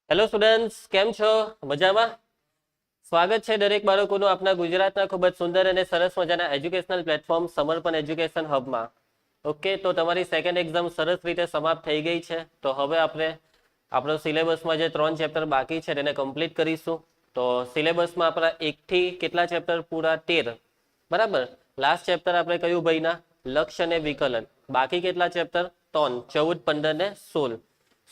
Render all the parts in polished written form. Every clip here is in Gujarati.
હેલો સ્ટુડન્ટ્સ, કેમ છો? મજામાં? સ્વાગત છે દરેક બાળકોનું આપણા ગુજરાતના ખૂબ જ સુંદર અને સરસ મજાના એજ્યુકેશનલ પ્લેટફોર્મ સમર્પણ એજ્યુકેશન હબમાં. ઓકે, તો તમારી સેકન્ડ એક્ઝામ સરસ રીતે સમાપ્ત થઈ ગઈ છે. તો હવે આપણે આપણો સિલેબસમાં જે 3 ચેપ્ટર બાકી છે તેને કમ્પ્લીટ કરીશું. તો સિલેબસમાં આપણા 1 થી કેટલા ચેપ્ટર? પૂરા 13. બરાબર. લાસ્ટ ચેપ્ટર આપણે કયું ભાઈના? લક્ષ્ય અને વિકલન. બાકી કેટલા ચેપ્ટર? 3, 14, 15 ને 16.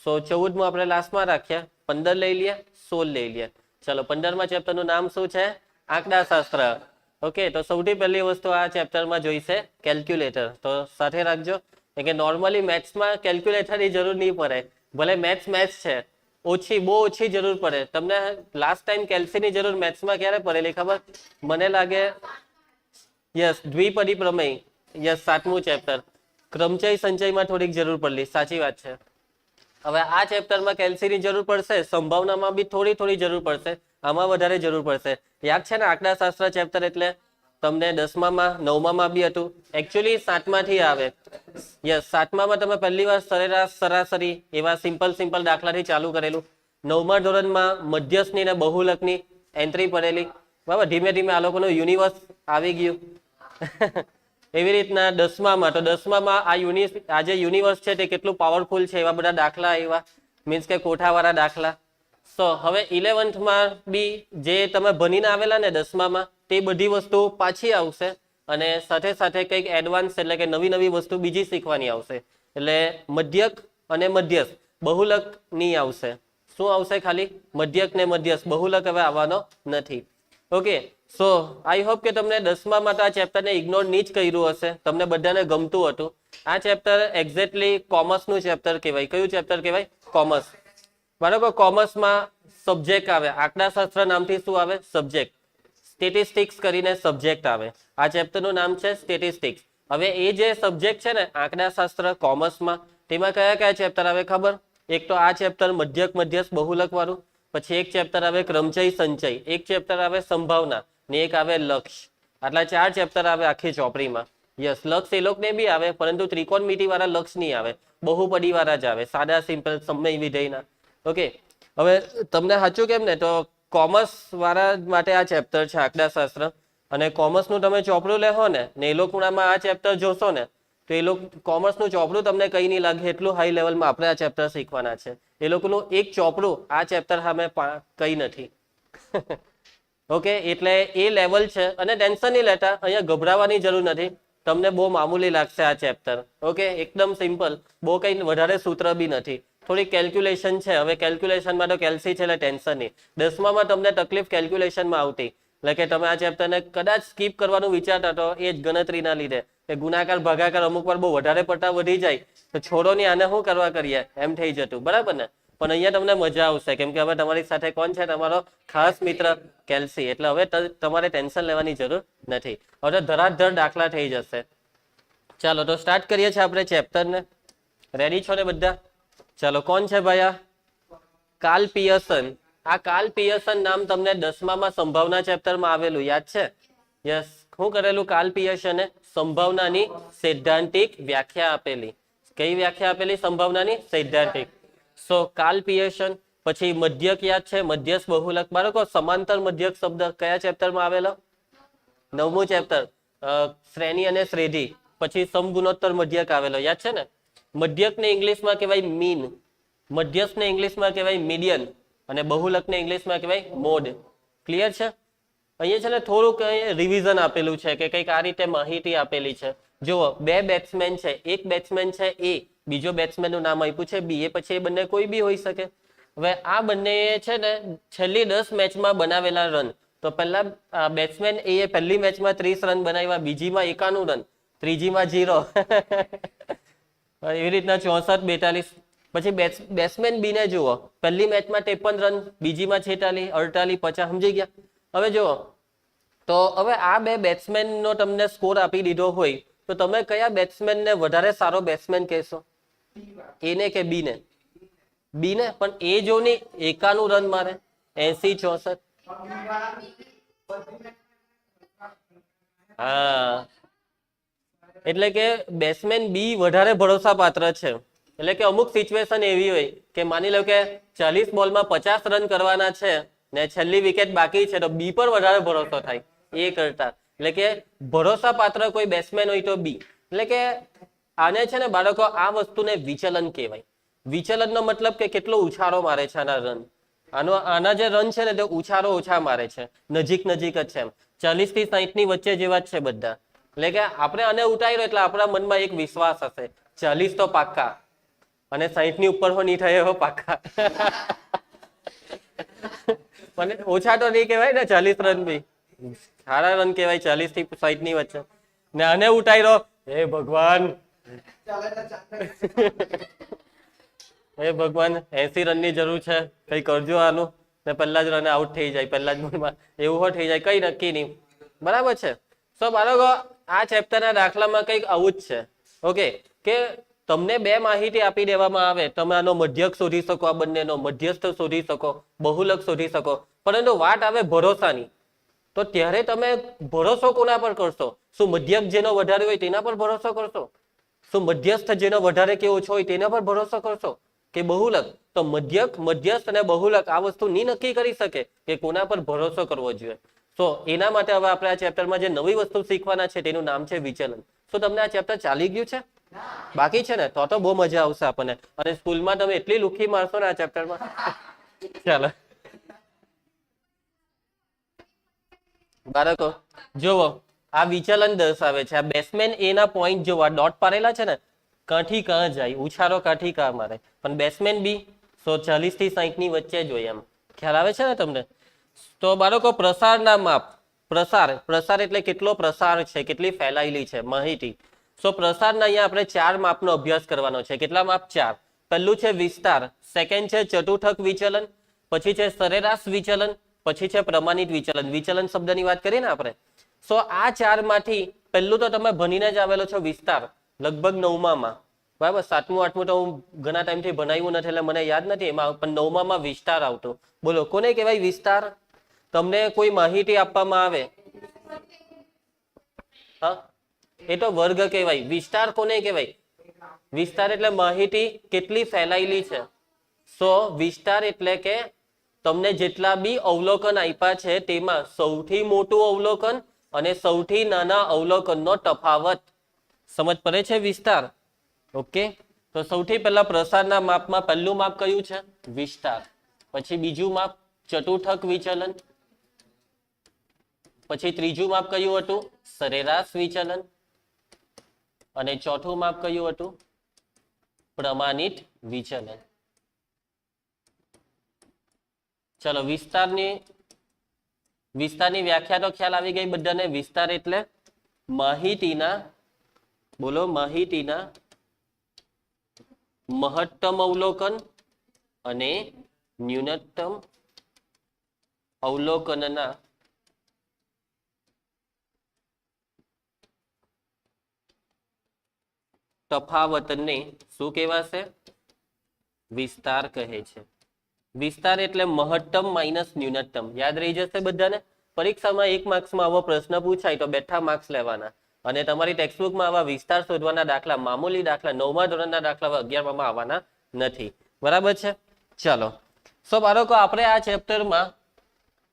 14 આપણે લાસ્ટમાં રાખ્યા, 15 લઈ લઈએ, 16 લઈ લઈએ. ચલો, 15મા ચેપ્ટરનું નામ શું છે? આંકડાશાસ્ત્ર. ઓકે, તો સૌથી પહેલી વસ્તુ આ ચેપ્ટરમાં જોઈશે કેલ્ક્યુલેટર. તો સાથે રાખજો કે નોર્મલી મેથ્સમાં કેલ્ક્યુલેટરની જરૂર નહીં પડે. ભલે મેથ્સ છે, બહુ ઓછી જરૂર પડે. તમને લાસ્ટ ટાઈમ કેલ્સીની જરૂર મેથ્સમાં ક્યારે પડેલી ખબર? મને લાગે યસ, દ્વિપદી પ્રમેય. Yes, 7મું chapter. ક્રમચય સંચયમાં થોડીક જરૂર પડલી. સાચી વાત છે. હવે આ ચેપ્ટરમાં કેલ્સીની જરૂર પડશે, સંભાવનામાં બી થોડી જરૂર પડશે, આમાં વધારે જરૂર પડશે. યાદ છે ને આંકડાશાસ્ત્ર ચેપ્ટર એટલે તમને 10મામાં 9મામાં બી હતું. એકચ્યુઅલી 7માથી આવે. યસ, 7મામાં તમે પહેલી વાર સરેરાશ, સરાસરી એવા સિમ્પલ દાખલાથી ચાલુ કરેલું. 9મા ધોરણમાં મધ્યસ્થની ને બહુલકની એન્ટ્રી પડેલી. બરાબર, ધીમે ધીમે આ લોકોનું યુનિવર્સ આવી ગયું. એવી રીતના 10મામાં, તો 10મામાં આ જે યુનિવર્સ છે તે કેટલું પાવરફુલ છે એવા બધા દાખલા આવ્યા, મીન્સ કે કોઠાવાળા દાખલા. સો હવે 11થમાં બી જે તમે ભણીને આવેલા ને 10મામાં, તે બધી વસ્તુ પાછી આવશે અને સાથે સાથે કંઈક એડવાન્સ એટલે કે નવી વસ્તુ બીજી શીખવાની આવશે. એટલે મધ્યક અને મધ્યસ્થ, બહુલક નહીં આવશે. શું આવશે? ખાલી મધ્યક ને મધ્યસ્થ. બહુલક હવે આવવાનો નથી. ઓકે, સો આઈ હોપ કે તમને 10મામાં તો આ ચેપ્ટરને ઇગ્નોર નહીં જ કર્યું હશે, તમને બધાને ગમતું હતું. આ ચેપ્ટર એક્ઝેક્ટલી કોમર્સનું ચેપ્ટર કહેવાય. કયું ચેપ્ટર કહેવાય? કોમર્સ. બરાબર. કોમર્સમાં સબ્જેક્ટ આવે, આંકડાશાસ્ત્ર નામથી શું આવે? સબ્જેક્ટ. સ્ટેટિસ્ટિક્સ કરીને સબ્જેક્ટ આવે. આ ચેપ્ટરનું નામ છે સ્ટેટિસ્ટિક્સ. હવે એ જે સબ્જેક્ટ છે ને આંકડાશાસ્ત્ર કોમર્સમાં, તેમાં કયા કયા ચેપ્ટર આવે ખબર? એક તો આ ચેપ્ટર મધ્યક મધ્યસ્થ બહુલક વાળું, પછી એક ચેપ્ટર આવે ક્રમચય સંચય, એક ચેપ્ટર આવે સંભાવના ને એક આવે લક્ષ્ય. આટલા 4 ચેપ્ટર આવે આખી ચોપડીમાં. યસ, લક્ષ્ય એ લોકોને બી આવે, પરંતુ ત્રિકોણમિતિ વાળા લક્ષ્ય નહીં આવે, બહુપદી વાળા જ આવે, સાદા સિમ્પલ સમય વિધેયના. ઓકે, હવે તમને સાચું કેમ ને, તો કોમર્સ વાળા માટે આ ચેપ્ટર છે આંકડાશાસ્ત્ર. અને કોમર્સનું તમે ચોપડું લેહો ને એ લોકોનામાં આ ચેપ્ટર જોશો ને, તો એ લોકો કોમર્સનું ચોપડું તમને કંઈ નહીં લાગે, એટલું હાઈ લેવલમાં આપણે આ ચેપ્ટર શીખવાના છે. એ લોકોનું એક ચોપડું આ ચેપ્ટર સામે કંઈ નથી. ઓકે, એટલે એ લેવલ છે. અને ટેન્શન નહીં લેતા, અહીંયા ગભરાવાની જરૂર નથી. તમને બહુ મામૂલી લાગશે આ ચેપ્ટર. ઓકે, એકદમ સિમ્પલ, બહુ કંઈ વધારે સૂત્ર બી નથી, થોડી કેલ્ક્યુલેશન છે. હવે કેલ્ક્યુલેશનમાં તો કેલ્સી છે એટલે ટેન્શન નહીં. 10મામાં તમને તકલીફ કેલ્ક્યુલેશનમાં આવતી, એટલે કે તમે આ ચેપ્ટરને કદાચ સ્કીપ કરવાનું વિચારતા, તો એ જ ગણતરીના લીધે કે ગુણાકાર ભાગાકાર અમુક વાર બહુ વધારે પડતા વધી જાય, તો છોડો નહીં, આને શું કરવા કરીએ એમ થઈ જતું. બરાબર ને? પણ અહીંયા તમને મજા આવશે, કેમ કે હવે તમારી સાથે કોણ છે? તમારો ખાસ મિત્ર કેલ્સી. એટલે હવે તમારે ટેન્શન લેવાની જરૂર નથી. હવે ધરાધર દાખલા થઈ જશે. ચાલો, તો સ્ટાર્ટ કરીએ છીએ આપણે ચેપ્ટરને. રેડી છો ને બધા? ચાલો, કોણ છે ભાઈ આ? Karl Pearson. આ કાર્લ પિયર્સન નામ તમને 10મામાં સંભાવના ચેપ્ટરમાં આવેલું, યાદ છે? યસ, શું કરેલું કાર્લ પિયર્સને? સંભાવનાની સૈદ્ધાંતિક વ્યાખ્યા આપેલી. કઈ વ્યાખ્યા આપેલી? સંભાવનાની સૈદ્ધાંતિક. સો કાર્લ પિયર્સન. પછી મધ્યક યાદ છે? મધ્યસ્થ બહુલક. બાળકો, સમાંતર મધ્યક શબ્દ કયા ચેપ્ટરમાં આવેલો? 9મું ચેપ્ટર, શ્રેણી અને શ્રેઢી. પછી સમગુણોત્તર મધ્યક આવેલો, યાદ છે ને? મધ્યકને ઇંગ્લિશમાં કહેવાય મીન, મધ્યસ્થને ઇંગ્લિશમાં કહેવાય મીડિયન, અને બહુલકને ઇંગ્લિશમાં કહેવાય મોડ. ક્લિયર છે? અહીંયા છે ને થોડુંક રિવિઝન આપેલું છે કે કંઈક આ રીતે માહિતી આપેલી છે. જુઓ, 2 બેટ્સમેન છે, એક બેટ્સમેન છે એ, બીજો બેટ્સમેનનું નામ આપ્યું છે બી. એ પછી એ બંને કોઈ બી હોઈ શકે. હવે આ બંને છે ને છેલ્લી 10 મેચમાં બનાવેલા રન. તો પહેલા બેટ્સમેન એ પહેલી મેચમાં 30 રન બનાવ્યા, બીજીમાં 91 રન, ત્રીજીમાં 0. એવી રીતના 64, 42. પછી બેટ્સમેન બી ને જુઓ, પહેલી મેચમાં 53 રન, બીજીમાં 46, 48, 50. સમજી ગયા? હવે જુઓ, તો હવે આ 2 બેટ્સમેનનો તમને સ્કોર આપી દીધો હોય, તો તમે કયા બેટ્સમેનને વધારે સારો બેટ્સમેન કહેશો? એને કે બી ને? બી ને. પણ એ જો નહીં 91 રન મારે, 80, 64. હા, એટલે કે બેટ્સમેન બી વધારે ભરોસા પાત્ર છે. એટલે કે અમુક સિચ્યુએશન એવી હોય કે માની લો કે 40 બોલમાં 50 રન કરવાના છે ને છેલ્લી વિકેટ બાકી છે, તો બી પર વધારે ભરોસો થાય એ કરતા. એટલે કે ભરોસા પાત્ર કોઈ બેટ્સમેન હોય તો બી. એટલે કે આને છે ને બાળકો આ વસ્તુને વિચલન કહેવાય. વિચલનનો મતલબ કે કેટલો ઉછાળો મારે છે આના રન. આના જે રન છે ને તે ઉછાળો ઓછા મારે છે, નજીક નજીક જ છે એમ, 40 થી 60 ની વચ્ચે જેવા જ છે બધા. એટલે કે આપણે આને ઉતાર્યો એટલે આપણા મનમાં એક વિશ્વાસ હશે 40 તો પાક્કા અને 60 ની ઉપર હો નહીં થાય એવો પાક્કા. પણ ઓછા તો નહીં કહેવાય ને 40 રન બી સારા રન કહેવાય 40 થી 60 ની વચ્ચે. ને આને ઉતાર્યો, હે ભગવાન હે ભગવાન 80 રનની જરૂર છે, કઈ કરજો આનું, ને પહેલા જ રન આઉટ થઈ જાય પહેલા જ બોલમાં, એવું હો થઈ જાય, કઈ નક્કી નહીં. બરાબર છે. સો બાળકો આ ચેપ્ટરના દાખલામાં કંઈક આવું જ છે. ઓકે, કે તમને બે માહિતી આપી દેવામાં આવે, તમે આનો મધ્યક શોધી શકો, આ બંનેનો મધ્યસ્થ શોધી શકો, બહુલક શોધી શકો, પરંતુ વાત આવે ભરોસાની, તો ત્યારે તમે ભરોસો કોના પર કરશો? શું મધ્યક જેનો વધારે હોય તેના પર ભરોસો કરશો? શું મધ્યસ્થ જેનો વધારે કે ઓછો હોય તેના પર ભરોસો કરશો કે બહુલક? તો મધ્યક, મધ્યસ્થ અને બહુલક આ વસ્તુ નહીં નક્કી કરી શકે કે કોના પર ભરોસો કરવો જોઈએ. તો એના માટે હવે આપણે આ ચેપ્ટરમાં જે નવી વસ્તુ શીખવાના છે તેનું નામ છે વિચલન. શું તમને આ ચેપ્ટર ચાલી ગયું છે? બાકી છે ને? તો બહુ મજા આવશે આપણને. અને સ્કૂલમાં તમે એટલી લુખી મારશો ને આ ચેપ્ટરમાં. ચાલો બાળકો જોવો, આ વિચલન દર્શાવે છે. આ બેટ્સમેન એના પોઈન્ટ જોવા ડોટ પાડેલા છે ને, કાંઠી કાં જાય, ઉછાળો કાંઠી કાં મારે, પણ બેટ્સમેન બી 40 થી 60 ની વચ્ચે જ હોય એમ. ખ્યાલ આવે છે ને તમને? તો બાળકો પ્રસારના માપ, પ્રસાર એટલે કેટલો પ્રસાર છે, કેટલી ફેલાયેલી છે માહિતી. સો પ્રસારના અહીંયા આપણે 4 માપનો અભ્યાસ કરવાનો છે. કેટલા માપ? 4. પહેલું છે વિસ્તાર, સેકન્ડ છે ચતુર્થક વિચલન, પછી છે સરેરાશ વિચલન, પછી છે પ્રમાણિત વિચલન. વિચલન શબ્દની વાત કરીએ ને આપણે. સો આ 4 માંથી પહેલું તો તમે ભણીને જ આવેલો છો વિસ્તાર, લગભગ 9માં, બરાબર. 7મું 8મું તો હું ઘણા ટાઈમથી ભણાવ્યું નથી એટલે મને યાદ નથી એમાં, પણ 9માં વિસ્તાર આવતો. બોલો કોને કહેવાય વિસ્તાર? તમને કોઈ માહિતી આપવામાં આવે, હા, એ તો વર્ગ કહેવાય. વિસ્તાર કોને કહેવાય? વિસ્તાર એટલે માહિતી કેટલી ફેલાયેલી છે. સો વિસ્તાર એટલે કે તમને જેટલા બી અવલોકન આપ્યા છે તેમાં સૌથી મોટું અવલોકન અને સૌથી નાના અવલોકનનો તફાવત. સમજ પડે છે વિસ્તાર? ઓકે, તો સૌથી પહેલા પ્રસારના માપમાં પહેલું માપ કયું છે? વિસ્તાર. પછી બીજું માપ ચતુર્થક વિચલન, પછી ત્રીજું માપ કયું હતું? સરેરાશ વિચલન, અને ચોથું માપ કયું હતું? પ્રમાણિત વિચલન. ચલો વિસ્તારની વ્યાખ્યા તો ખ્યાલ આવી ગઈ બધાને. વિસ્તાર એટલે માહિતીના, બોલો, માહિતીના મહત્તમ અવલોકન અને ન્યૂનતમ અવલોકનના તફાવતને શું કહેવાશે? વિસ્તાર કહે છે. વિસ્તાર એટલે મહત્તમ માઇનસ ન્યૂનતમ. યાદ રહી જશે બધાને? પરીક્ષામાં 1 માર્ક્સમાં આવો પ્રશ્ન પૂછાય તો બેઠા માર્ક્સ લેવાના. અને તમારી ટેક્સ્ટબુકમાં આવા વિસ્તાર શોધવાના દાખલા, મામૂલી દાખલા 9મા ધોરણના દાખલા 11માં આવવાના નથી. બરાબર છે? ચાલો. સો બાળકો આપણે આ ચેપ્ટરમાં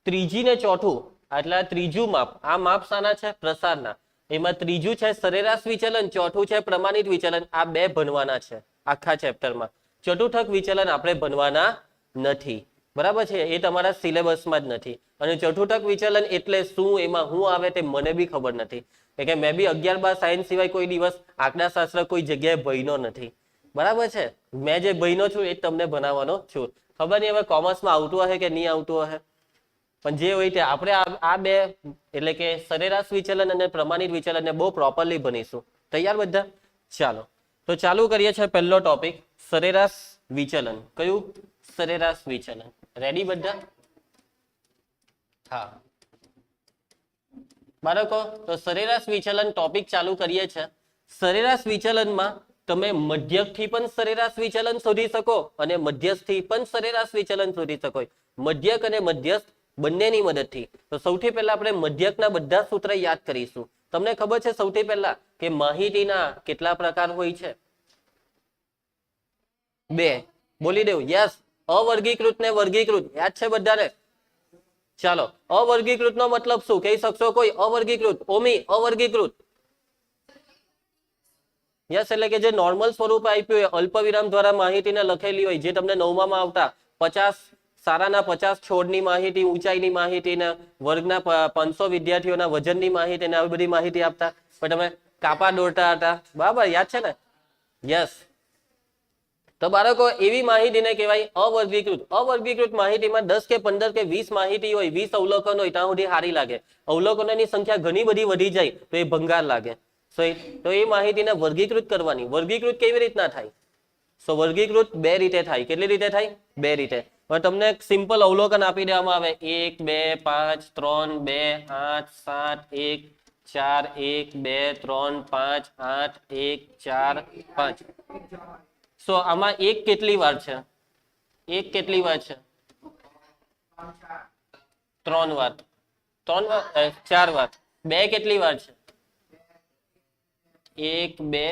ત્રીજી ને ચોથું, એટલે ત્રીજું માપ, આ માપ શાના છે? પ્રસારના. એમાં ત્રીજું છે સરેરાશ વિચલન, ચોથું છે પ્રમાણિત વિચલન. આ બે ભણવાના છે આખા ચેપ્ટરમાં. ચતુર્થક વિચલન આપણે ભણવાના નથી. બરાબર છે? એ તમારા સિલેબસમાં જ નથી. અને ચતુર્થક વિચલન એટલે શું, એમાં શું આવે તે મને બી ખબર નથી. કે મેં બી 11-12 સાયન્સ સિવાય કોઈ દિવસ આંકડાશાસ્ત્ર કોઈ જગ્યાએ ભણ્યો નથી. બરાબર છે? મેં જે ભણ્યો છું એ જ તમને ભણાવવાનો છું. ખબર નહીં હવે કોમર્સમાં આવતું હશે કે નહીં આવતું હશે, પણ જે હોય તે આપણે આ બે એટલે કે સરેરાશ વિચલન અને પ્રમાણિત વિચલનને બહુ પ્રોપરલી ભણીશું. તૈયાર બધા? ચાલો તો ચાલુ કરીએ છીએ પહેલો ટોપિક, સરેરાશ વિચલન. કયું? સરેરાશ વિચલન. રેડી બધા? હા બાળકો, તો સરેરાશ વિચલન ટોપિક ચાલુ કરીએ છીએ. સરેરાશ વિચલનમાં તમે મધ્યકથી પણ સરેરાશ વિચલન શોધી શકો અને મધ્યસ્થથી પણ સરેરાશ વિચલન શોધી શકો. મધ્યક અને મધ્યસ્થ બંનેની મદદથી. તો સૌથી પહેલા આપણે મધ્યકના બધા સૂત્ર યાદ કરીશું. તમને ખબર છે સૌથી પહેલા કે માહિતીના કેટલા પ્રકાર હોય છે? 2 બોલી દેવું. યસ, અવર્ગીકૃત ને વર્ગીકૃત યાદ છે બધાને? ચાલો, અવર્ગીકૃત નો મતલબ શું કહી શકશો કોઈ? અવર્ગીકૃત, ઓમી અવર્ગીકૃત. યસ, એટલે કે જે નોર્મલ સ્વરૂપ આપ્યું હોય, અલ્પ વિરામ દ્વારા માહિતીને લખેલી હોય, જે તમને 9માં આવતા 50 સારાના 50 છોડની માહિતી, ઊંચાઈની માહિતી ને વર્ગના 500 વિદ્યાર્થીઓના વજનની માહિતી ને આવી બધી માહિતી આપતા, પણ તમે કાપા દોરતા હતા, બરાબર યાદ છે ને? યસ, તો બાળકો એવી માહિતીને કહેવાય અવર્ગીકૃત. અવર્ગીકૃત માહિતીમાં 10 કે 15 કે 20 માહિતી હોય, 20 અવલોકન હોય, ત્યાં સુધી સારી લાગે. અવલોકનોની સંખ્યા ઘણી બધી વધી જાય તો એ ભંગાર લાગે. તો એ માહિતીને વર્ગીકૃત કરવાની. વર્ગીકૃત કેવી રીતના થાય? સો વર્ગીકૃત 2 રીતે થાય. કેટલી રીતે થાય? 2 રીતે. હવે તમને સિમ્પલ અવલોકન આપી દેવામાં આવે 1 2 5 3 2 8 7 1 4 1 2 3 5 8 1 4 5. સો આમાં 1 કેટલી વાર છે? 1 કેટલી વાર છે? 3 વાર. 3 વાર 4 વાર. 2 કેટલી વાર છે? 1 2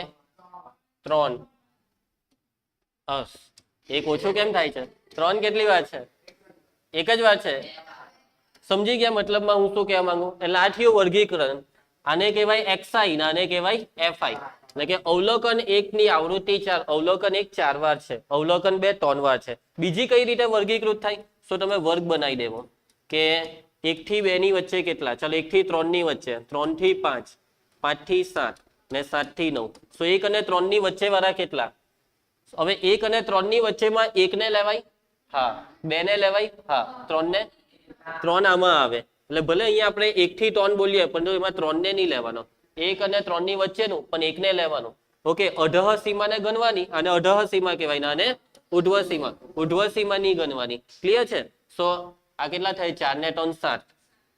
3. બસ, 1 ઓછું કેમ થાય છે? 3 કેટલી વાર છે? 1 જ વાર છે. સમજી ગયા મતલબમાં હું શું કહેવા માંગુ? એટલે આ થયું વર્ગીકરણ. આને કહેવાય XI ને આને કહેવાય FI. એટલે કે અવલોકન 1 ની આવૃત્તિ 4. અવલોકન 1 4 વાર છે, અવલોકન 2 3 વાર છે. બીજી કઈ રીતે વર્ગીકૃત થાય? તો તમે વર્ગ બનાવી દેવો કે 1 થી 2 ની વચ્ચે કેટલા? ચાલો 1 થી 3 ની વચ્ચે, 3 થી 5, 5 થી 7 ને 7 થી 9. સો 1 અને 3 ની વચ્ચે વાળા કેટલા? હવે 1 અને 3 ની વચ્ચેમાં 1 ને લેવાય? હા. 2 ને લેવાય? હા. 3 ને? 3 આમાં આવે. એટલે ભલે અહીંયા આપણે 1 થી 3 બોલીએ, પરંતુ એમાં 3 ને નહીં લેવાનો. 1 અને 3 ની વચ્ચેનું પણ 1 ને લેવાનું. ઓકે, અઢહ સીમાને ગણવાની, અને અઢહ સીમા કહેવાય, અને ઉર્ધ્વ સીમા. ઉર્ધ્વ સીમા ની ગણવાની. ક્લિયર છે? સો આ કેટલા થાય? 4 ને 3 7.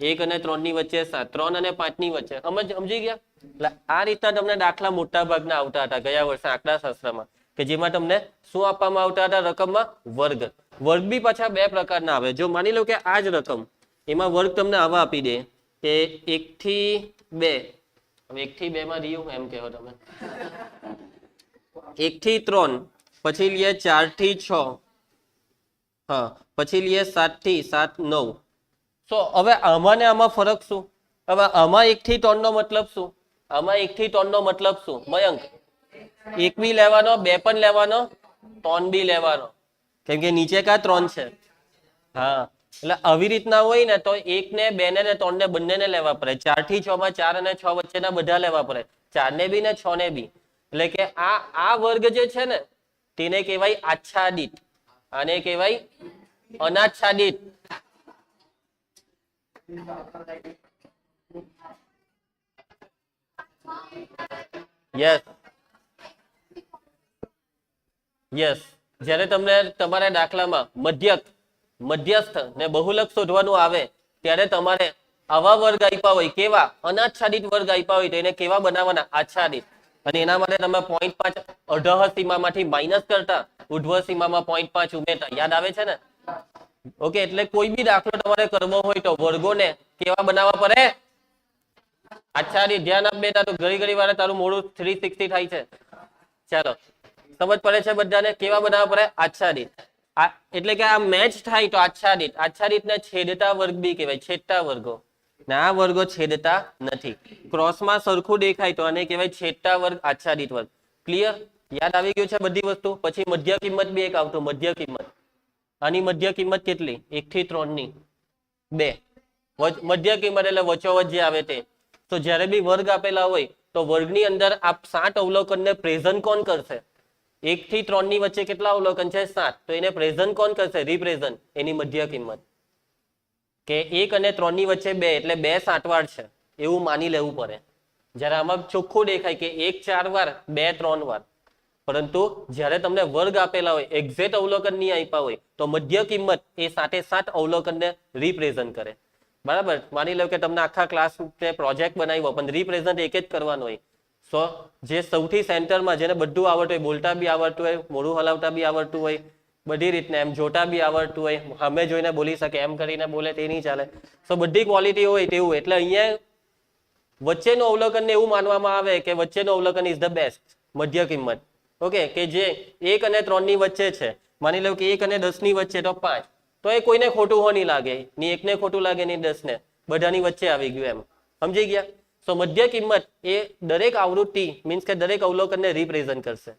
1 અને 3 ની વચ્ચે 7, 3 અને 5 ની વચ્ચે. સમજી ગયા? એટલે આ રીતના તમને દાખલા મોટા ભાગના આવતા હતા ગયા વર્ષે આંકડાશાસ્ત્રમાં, કે જેમાં તમને શું આપવામાં આવતા હતા રકમમાં? વર્ગ. વર્ગ બી પાછા 2 પ્રકારના આવે. જો માની લો કે આ જ રકમ, એમાં વર્ગ તમને આવા આપી દે કે 1 થી 2. હવે 1 થી 2 માં રહ્યું એમ કહો તમે. 1 થી 3, પછી લઈએ 4 થી 6, હા, પછી લઈએ 7 થી 7 9. તો હવે આમાં ને આમાં ફરક શું? હવે આમાં 1 થી 3 નો મતલબ શું? આમાં 1 થી 3 નો મતલબ શું? મયંક 1 બી લેવાનો, 2 પણ લેવાનો, 3 બી લેવાનો, કેમ કે નીચે કા 3 છે. હા, એટલે આવી રીતના હોય ને તો 1 ને 2 ને 3 ને બંનેને લેવા પડે. 4 થી 6 માં 4 અને 6 વચ્ચેના બધા લેવા પડે, 4 ને બી ને 6 ને બી. એટલે કે આ વર્ગ જે છે ને તેને કહેવાય આચ્છાદિત, આને કહેવાય અનાચ્છાદિત. યસ યસ, જ્યારે તમને તમારા દાખલામાં મધ્યસ્થ ને બહુલક શોધવાનું આવે ત્યારે તમારે આવા વર્ગ આપ્યા હોય, કેવા? અનાચ્છાદિત વર્ગ આપ્યા હોય તો એને કેવા બનાવવાના? આચ્છાદિત. અને એના માટે તમે 0.5 અઢહ સીમામાંથી માઇનસ કરતા, ઉર્ધ્વ સીમામાં 0.5 ઉમેરતા. યાદ આવે છે ને? ઓકે, એટલે કોઈ બી દાખલો તમારે કરવો હોય તો વર્ગોને કેવા બનાવવા પડે? આચ્છાદિત. ધ્યાન આપ બેટા, તો ઘડી વાર તારું મોડું 360 થાય છે. ચાલો, સમજ પડે છે બધાને? કેવા બનાવવા પડે? આચ્છાદિત. એટલે કે આ મેચ થાય તો આચ્છાદિત. આચ્છાદિત ને છેદતા વર્ગ બી કહેવાય, છેદતા વર્ગો. ને આ વર્ગો છેદતા નથી. ક્રોસમાં સરખું દેખાય તો આને કહેવાય છેદતા વર્ગ, આચ્છાદિત વર્ગ. ક્લિયર? યાદ આવી ગયું છે બધી વસ્તુ? પછી મધ્ય કિંમત બી એક આવતું, મધ્ય કિંમત. આની મધ્ય કિંમત કેટલી? 1 થી 3 ની 2. મધ્ય કિંમત એટલે વચોવચ જે આવે તે. તો જ્યારે બી વર્ગ આપેલા હોય તો વર્ગની અંદર આ 7 અવલોકનને પ્રેઝન્ટ કોણ કરશે? 1 થી 3 ની વચ્ચે કેટલા અવલોકન છે? 7. તો એને પ્રેઝન્ટ કોણ કરશે? રિપ્રેઝન્ટ. એની મધ્ય કિંમત. કે 1 અને 3 ની વચ્ચે 2, એટલે 2 7 વાર છે એવું માની લેવું પડે. જ્યારે આમાં ચોખ્ખું દેખાય કે 1 4 વાર, 2 3 વાર. પરંતુ જ્યારે તમને વર્ગ આપેલા હોય, એક્ઝેક્ટ અવલોકન નહીં આપ્યા હોય, તો મધ્ય કિંમત એ 7 અવલોકનને રિપ્રેઝન્ટ કરે. બરાબર? માની લો કે તમને આખા ક્લાસ પ્રોજેક્ટ બનાવ્યો, પણ રિપ્રેઝન્ટ એક જ કરવાનું હોય. સો જે સૌથી સેન્ટરમાં, જેને બધું આવડતું હોય, બોલતા બી આવડતું હોય, મોઢું હલાવતા બી આવડતું હોય, બધી રીતના એમ જોતા બી આવડતું હોય, સામે જોઈને બોલી શકે, એમ કરીને બોલે તે નહીં ચાલે. સો બધી ક્વોલિટી હોય તેવું. એટલે અહીંયા વચ્ચેનું અવલોકનને એવું માનવામાં આવે કે વચ્ચેનું અવલોકન ઇઝ ધ બેસ્ટ, મધ્ય કિંમત. ઓકે, કે જે 1 અને 3 ની વચ્ચે છે. માની લો કે 1 અને 10 ની વચ્ચે તો 5, તો એ કોઈને ખોટું હો નહીં લાગે, ની 1 ને ખોટું લાગે ની 10 ને, બધાની વચ્ચે આવી ગયું એમ. સમજી ગયા? સો મધ્ય કિંમત એ દરેક આવૃત્તિ મીન્સ કે દરેક અવલોકનને રિપ્રેઝન્ટ કરશે.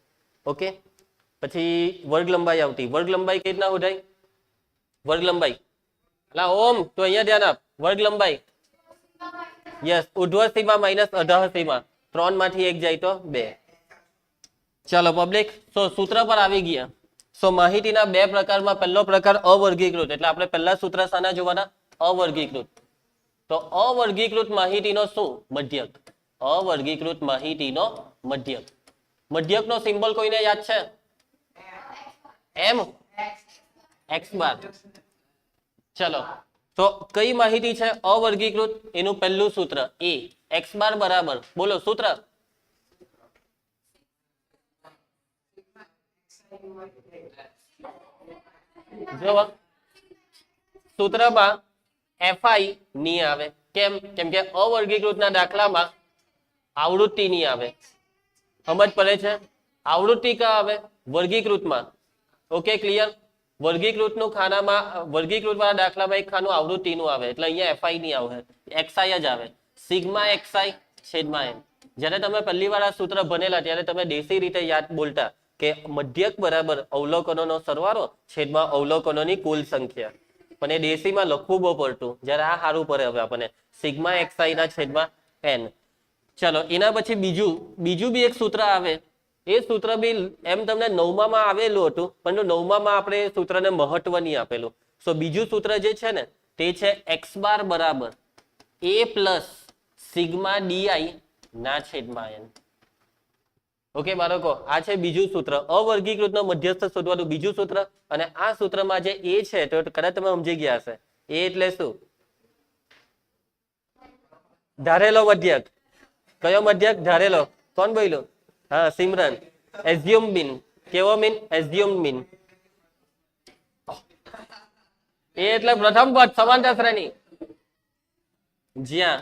ઓકે, પછી વર્ગ લંબાઈ આવતી. વર્ગ લંબાઈ કેવી રીતના શોધાય? વર્ગ લંબાઈ એટલે ઓમ તો અહીંયા ધ્યાન આપ. વર્ગ લંબાઈ યસ, ઉર્ધ્વ સીમા માઇનસ અધઃ સીમા, 3 માંથી 1 જાય તો 2. ચાલો પબ્લિક, સો સૂત્ર પર આવી ગયા. સો માહિતીના બે પ્રકારમાં પહેલો પ્રકાર અવર્ગીકૃત, એટલે આપણે પહેલા સૂત્ર શાના જોવાના? અવર્ગીકૃત. તો અવર્ગીકૃત માહિતીનો શું? મધ્યક. અવર્ગીકૃત માહિતીનો મધ્યક. મધ્યકનો સિમ્બોલ કોઈને યાદ છે? એમ, એક્સ બાર. ચલો, તો કઈ માહિતી છે અવર્ગીકૃત? એનું પહેલું સૂત્ર એ એક્સ બાર બરાબર, બોલો સૂત્ર. જો સૂત્રમાં એફઆઈ ની આવે. કેમ? કેમ કે અવર્ગીકૃતના દાખલામાં આવૃત્તિ ની આવે. સમજ પડે છે? આવૃત્તિ કા આવે? વર્ગીકૃતમાં. Okay, clear? વર્ગીકૃતનું ખાનામાં, વર્ગીકૃત વાળા દાખલામાં એક ખાનું આવૃત્તિનું આવે, એટલે અહીંયા એફઆઈ ની આવે, એક્સઆઈ જ આવે. સિગ્મા એક્સઆઈ છેદમાં એન. જ્યારે તમે પહેલી વાર આ સૂત્ર ભણેલા ત્યારે તમે દેશી રીતે યાદ બોલતા કે મધ્યક બરાબર અવલોકનોનો સરવાળો છેદમાં અવલોકનોની કુલ સંખ્યા. પણ એ દેશીમાં લખવું બહુ પડતું, જ્યારે આ સારું પડે હવે આપણને, સિગ્મા એક્સઆઈ ના છેદમાં એન. ચલો, એના પછી બીજું બી એક સૂત્ર આવે. એ સૂત્ર બી એમ તમને 9માં આવેલું હતું, પણ 9માં આપણે સૂત્રને મહત્વ નહીં આપેલું. સો બીજું સૂત્ર જે છે ને તે છે એક્સ બાર બરાબર એ પ્લસ સિગ્મા ડીઆઈ ના છેદમાં એન. ઓકે બાળકો, આ છે બીજું સૂત્ર, અવર્ગીકૃતનો મધ્યસ્થ શોધવાનું બીજું સૂત્ર. અને આ સૂત્રમાં જે એ છે તો કદાચ તમે સમજી ગયા હશે. એ એટલે શું? ધારેલો મધ્યક. કયો મધ્યક? ધારેલો. કોણ બોલ્યું? હા, સિમરન. Assume mean. કેવો મીન? Assume mean. એ એટલે પ્રથમ પદ સમાંતર શ્રેણી, જ્યાં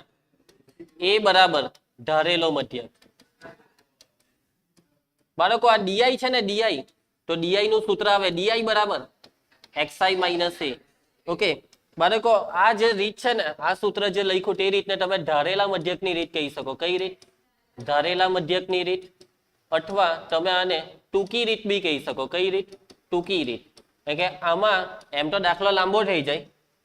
એ બરાબર ધારેલો મધ્યક. બાળકો આ ડીઆઈ છે ને, ડીઆઈ, તો ડીઆઈ નું સૂત્ર આવે ડીઆઈ બરાબર એક્સઆઈ માઇનસ એ. ઓકે બાળકો, આ જે રીત છે ને, આ સૂત્ર જે લખ્યું તે રીતને તમે ધારેલા મધ્યકની રીત કહી શકો. કઈ રીત? ધારેલા મધ્યકની રીત. અથવા તમે આને ટૂંકી રીત બી કહી શકો. કઈ રીત? ટૂંકી રીત. કે આમાં એમ તો દાખલો લાંબો થઈ જાય,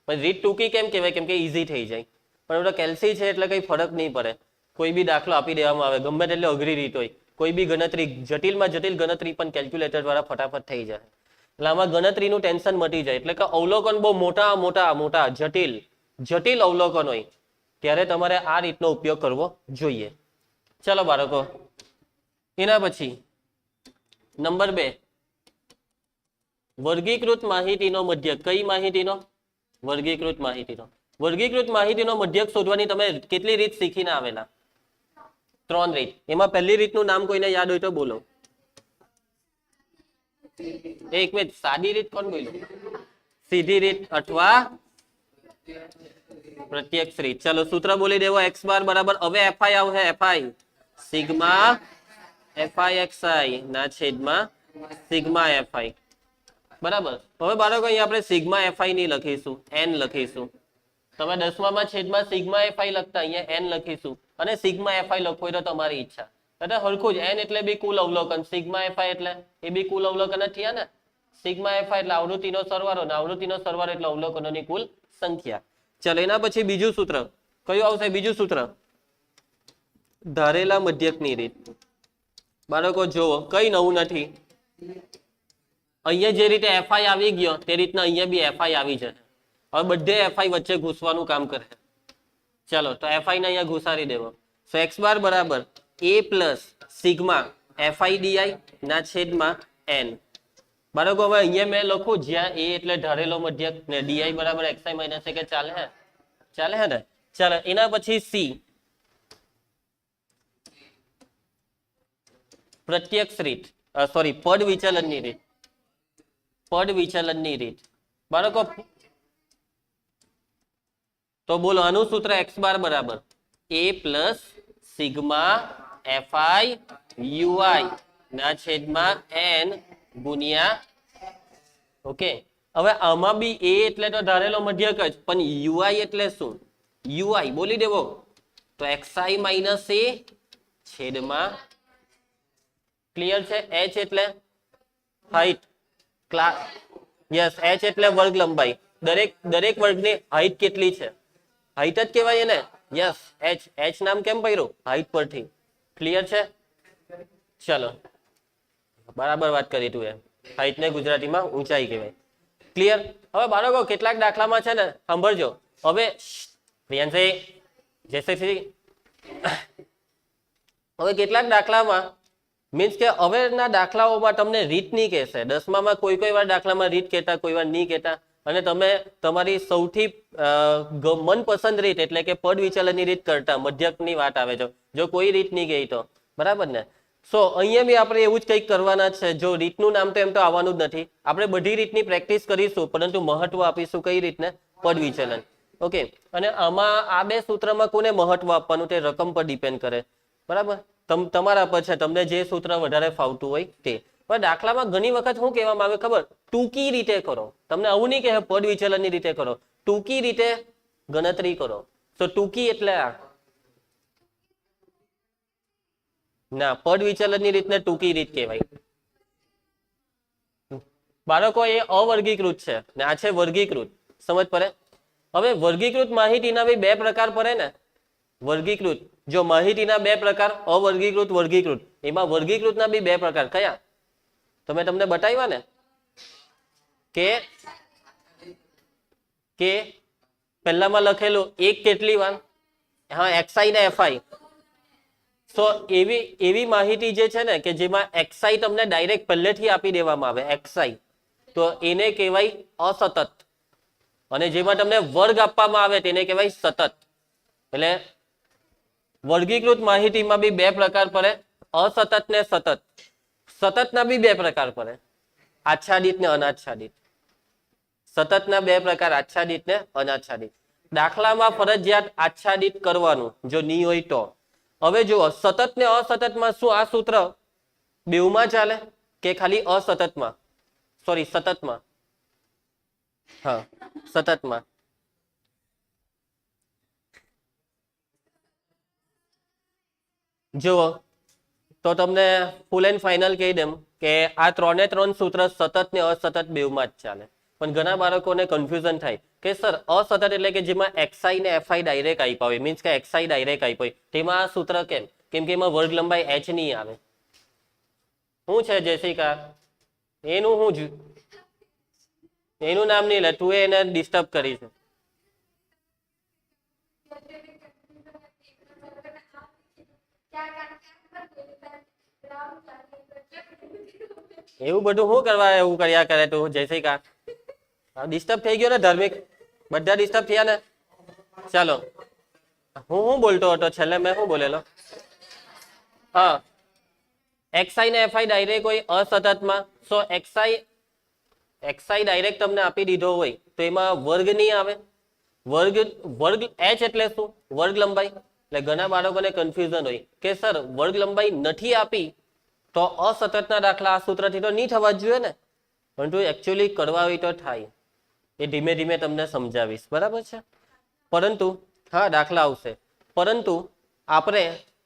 પણ રીત ટૂંકી કેમ કહેવાય? કેમ કે ઈઝી થઈ જાય. પણ કેલ્સી છે એટલે કઈ ફરક નહીં પડે. કોઈ બી દાખલો આપી દેવામાં આવે, ગમે તેટલી અઘરી રીત હોય, કોઈ બી ગણતરી, જટિલમાં જટિલ ગણતરી પણ કેલ્ક્યુલેટર દ્વારા ફટાફટ થઈ જાય. એટલે આમાં ગણતરીનું ટેન્શન મટી જાય. એટલે કે અવલોકન બહુ મોટા જટિલ અવલોકન હોય ત્યારે તમારે આ રીતનો ઉપયોગ કરવો જોઈએ. ચલો બાળકો, એના પછી નંબર 2, વર્ગીકૃત માહિતીનો મધ્યક. કઈ માહિતીનો? વર્ગીકૃત માહિતીનો. વર્ગીકૃત માહિતીનો મધ્યક શોધવાની તમે કેટલી રીત શીખીને આવેલા? 3 રીત. એમાં પહેલી રીતનું નામ કોઈને યાદ હોય તો બોલો. એક મિનિટ, સાદી રીત કોણ બોલ્યું? સીધી રીત અથવા પ્રત્યક્ષ રીત. ચલો સૂત્ર બોલી દેવો. એક્સ બાર બરાબર, હવે એફઆઈ આવશે, એફઆઈ સિગ્મા એફઆઈ એક્સઆઈ ના છેદમાં સિગ્મા એફઆઈ. બરાબર. હવે બાળકો અહીંયા આપણે સિગ્મા એફઆઈ ની લખીશું, એન લખીશું. તમે 10માં છેદમાં સિગ્મા એફઆઈ લખતા, અહીંયા એન લખીશું. અને સિગ્મા એફઆઈ લખવું હોય તો તમારી ઈચ્છા. એટલે હરખું જ, એન એટલે બી કુલ અવલોકન, સિગ્મા એફઆઈ એટલે એ બી કુલ અવલોકન જ થયા ને. સિગ્મા એફઆઈ એટલે આવૃત્તિનો સરવાળો, ને આવૃત્તિનો સરવાળો એટલે અવલોકનોની કુલ સંખ્યા. ચાલો એના પછી બીજું સૂત્ર કયું આવશે? બીજું સૂત્ર ધારેલા મધ્યકની રીત. બાળકો જોવો, કઈ નવું નથી. અહીંયા જે રીતે એફઆઈ આવી ગયો તે રીતના અહીંયા બી એફઆઈ આવી જશે. હવે બધે એફઆઈ વચ્ચે ઘૂસવાનું કામ કરે. ચાલો તો એફઆઈ ને અહીંયા ઘુસાડી દેવો. સો એક્સ બાર બરાબર એ પ્લસ સિગ્મા એફઆઈ ડીઆઈ ના છેદમાં એન. બાળકો હવે અહીંયા મેં લખું જ્યાં એ એટલે ધારેલો મધ્યક ને ડીઆઈ બરાબર એક્સઆઈ માઇનસ કે ચાલે હે? ચાલે હે ને? ચાલો એના પછી સી પ્રત્યક્ષ રીત, સોરી પદ વિચલનની રીત. પદ વિચલનની રીત બાળકો, તો બોલો આનું સૂત્ર એક્સ બાર બરાબર એ પ્લસ સિગ્મા એફઆઈ યુઆઈ ના છેદમાં n ગુણ્યા ઓકે. હવે આમાં બી a એટલે તો ધારેલો મધ્યક જ, પણ ui એટલે શું? ui બોલી દેવો તો xi માઇનસ a છેદમાં ક્લિયર છે. h એટલે હાઈટ ક્લાસ યસ h એટલે વર્ગ લંબાઈ. દરેક વર્ગની હાઈટ કેટલી છે? હાઈટ જ કહેવાય એને. યસ h નામ કેમ પડ્યું? હાઈટ પરથી. ક્લિયર છે. ચલો બરાબર વાત કરી તું. એ હાઈટ ને ગુજરાતીમાં ઊંચાઈ કહેવાય. ક્લિયર. હવે બાળકો કેટલાક દાખલામાં છે ને સાંભળજો. હવે પ્રિયાંશી જયશ્રી હવે કેટલાક દાખલામાં મીન્સ કે હવેના દાખલાઓમાં તમને રીત નહીં કહેશે. 10મામાં કોઈ વાર દાખલામાં રીત કહેતા, કોઈ વાર નહીં કહેતા, અને તમે તમારી સૌથી મનપસંદ રીત એટલે કે પદ વિચલનની રીત કરતા મધ્યકની વાત આવે છે. જો કોઈ રીત નહીં કહી તો બરાબર ને. સો અહીંયા બી આપણે એવું જ કંઈક કરવાના છે. જો રીતનું નામ તો એમ તો આવવાનું જ નથી. આપણે બધી રીતની પ્રેક્ટિસ કરીશું, પરંતુ મહત્વ આપીશું કઈ રીતને? પદ વિચલન. ઓકે. અને આમાં આ બે સૂત્રમાં કોને મહત્વ આપવાનું તે રકમ પર ડિપેન્ડ કરે. બરાબર. તમારા પર છે, તમને જે સૂત્ર વધારે ફાવતું હોય તે. પણ દાખલામાં ઘણી વખત શું કહેવામાં આવે ખબર? ટૂંકી રીતે કરો. તમને આવું નહીં કે પદ વિચલનની રીતે કરો, ટૂંકી રીતે ગણતરી કરો. તો ટૂંકી એટલે આ ના, પદ વિચલનની રીતને ટૂંકી રીત કહેવાય. બાળકો એ અવર્ગીકૃત છે ને આ છે વર્ગીકૃત. સમજ પડે? હવે વર્ગીકૃત માહિતીના બી બે પ્રકાર પડે ને. વર્ગીકૃત જો માહિતીના બે પ્રકાર, અવર્ગીકૃત વર્ગીકૃત. એમાં વર્ગીકૃતના બી બે પ્રકાર કયા તમને બતાવ્યા ને કે પહેલામાં લખેલું એક કેટલી વાર, હા xi ને fi. તો એવી માહિતી જે છે ને કે જેમાં xi તમને ડાયરેક્ટ પહેલેથી આપી દેવામાં આવે xi, તો એને કહેવાય અસતત. અને જેમાં તમને વર્ગ આપવામાં આવે તેને કહેવાય સતત. એટલે વર્ગીકૃત માહિતીમાં બી બે પ્રકાર પડે, અસતત ને સતત. સતતના બી બે પ્રકાર પડે, આચ્છાદિત ને અનાચ્છાદિત. સતતના બે પ્રકાર, આચ્છાદિત ને અનાચ્છાદિત. દાખલામાં ફરજિયાત આચ્છાદિત કરવાનું જો નહીં હોય તો. હવે જુઓ સતત ને અસતતમાં શું આ સૂત્ર બેવમાં ચાલે કે ખાલી અસતતમાં? સોરી સતતમાં. હા સતતમાં. જુઓ તો તમને ફૂલ એન્ડ ફાઇનલ કહી દેમ કે આ ત્રણે ત્રણ સૂત્ર સતત ને અસતત બેવમાં જ ચાલે. પણ ઘણા બાળકોને કન્ફ્યુઝન થાય કે સર અસતત એટલે કે જેમાં xi ને fi ડાયરેક્ટ આપ્યા હોય, મીન્સ કે xi ડાયરેક્ટ આપ્યો હોય, તેમાં આ સૂત્ર કેમ? કેમ કે એમાં વર્ગ લંબાઈ h નહીં આવે. શું છે જેસિકા? એનું નામ નહીં લે, તું એને ડિસ્ટર્બ કરી છે. એવું બધું શું કરવા એવું કર્યા કરે તું જયસિકા? ડિસ્ટર્બ થઈ ગયો ને ધાર્મિક? બધા ડિસ્ટર્બ થયા ને? ચાલો હું બોલતો હતો છેલ્લે? મેં શું બોલેલો? હા xi ને fi ડાયરેક્ટ હોય અસતતમાં. સો xi ડાયરેક્ટ તમને આપી દીધો હોય તો એમાં વર્ગ નહીં આવે. વર્ગ h એટલે શું? વર્ગ લંબાઈ. એટલે ઘણા બાળકોને કન્ફ્યુઝન હોય કે સર વર્ગ લંબાઈ નથી આપી તો અસતતના દાખલા આ સૂત્રથી તો નહીં થવા જોઈએ ને. પરંતુ એકચ્યુઅલી કરવા હોય તો થાય. એ ધીમે ધીમે તમને સમજાવીશ, બરાબર છે? પરંતુ હા દાખલા આવશે, પરંતુ આપણે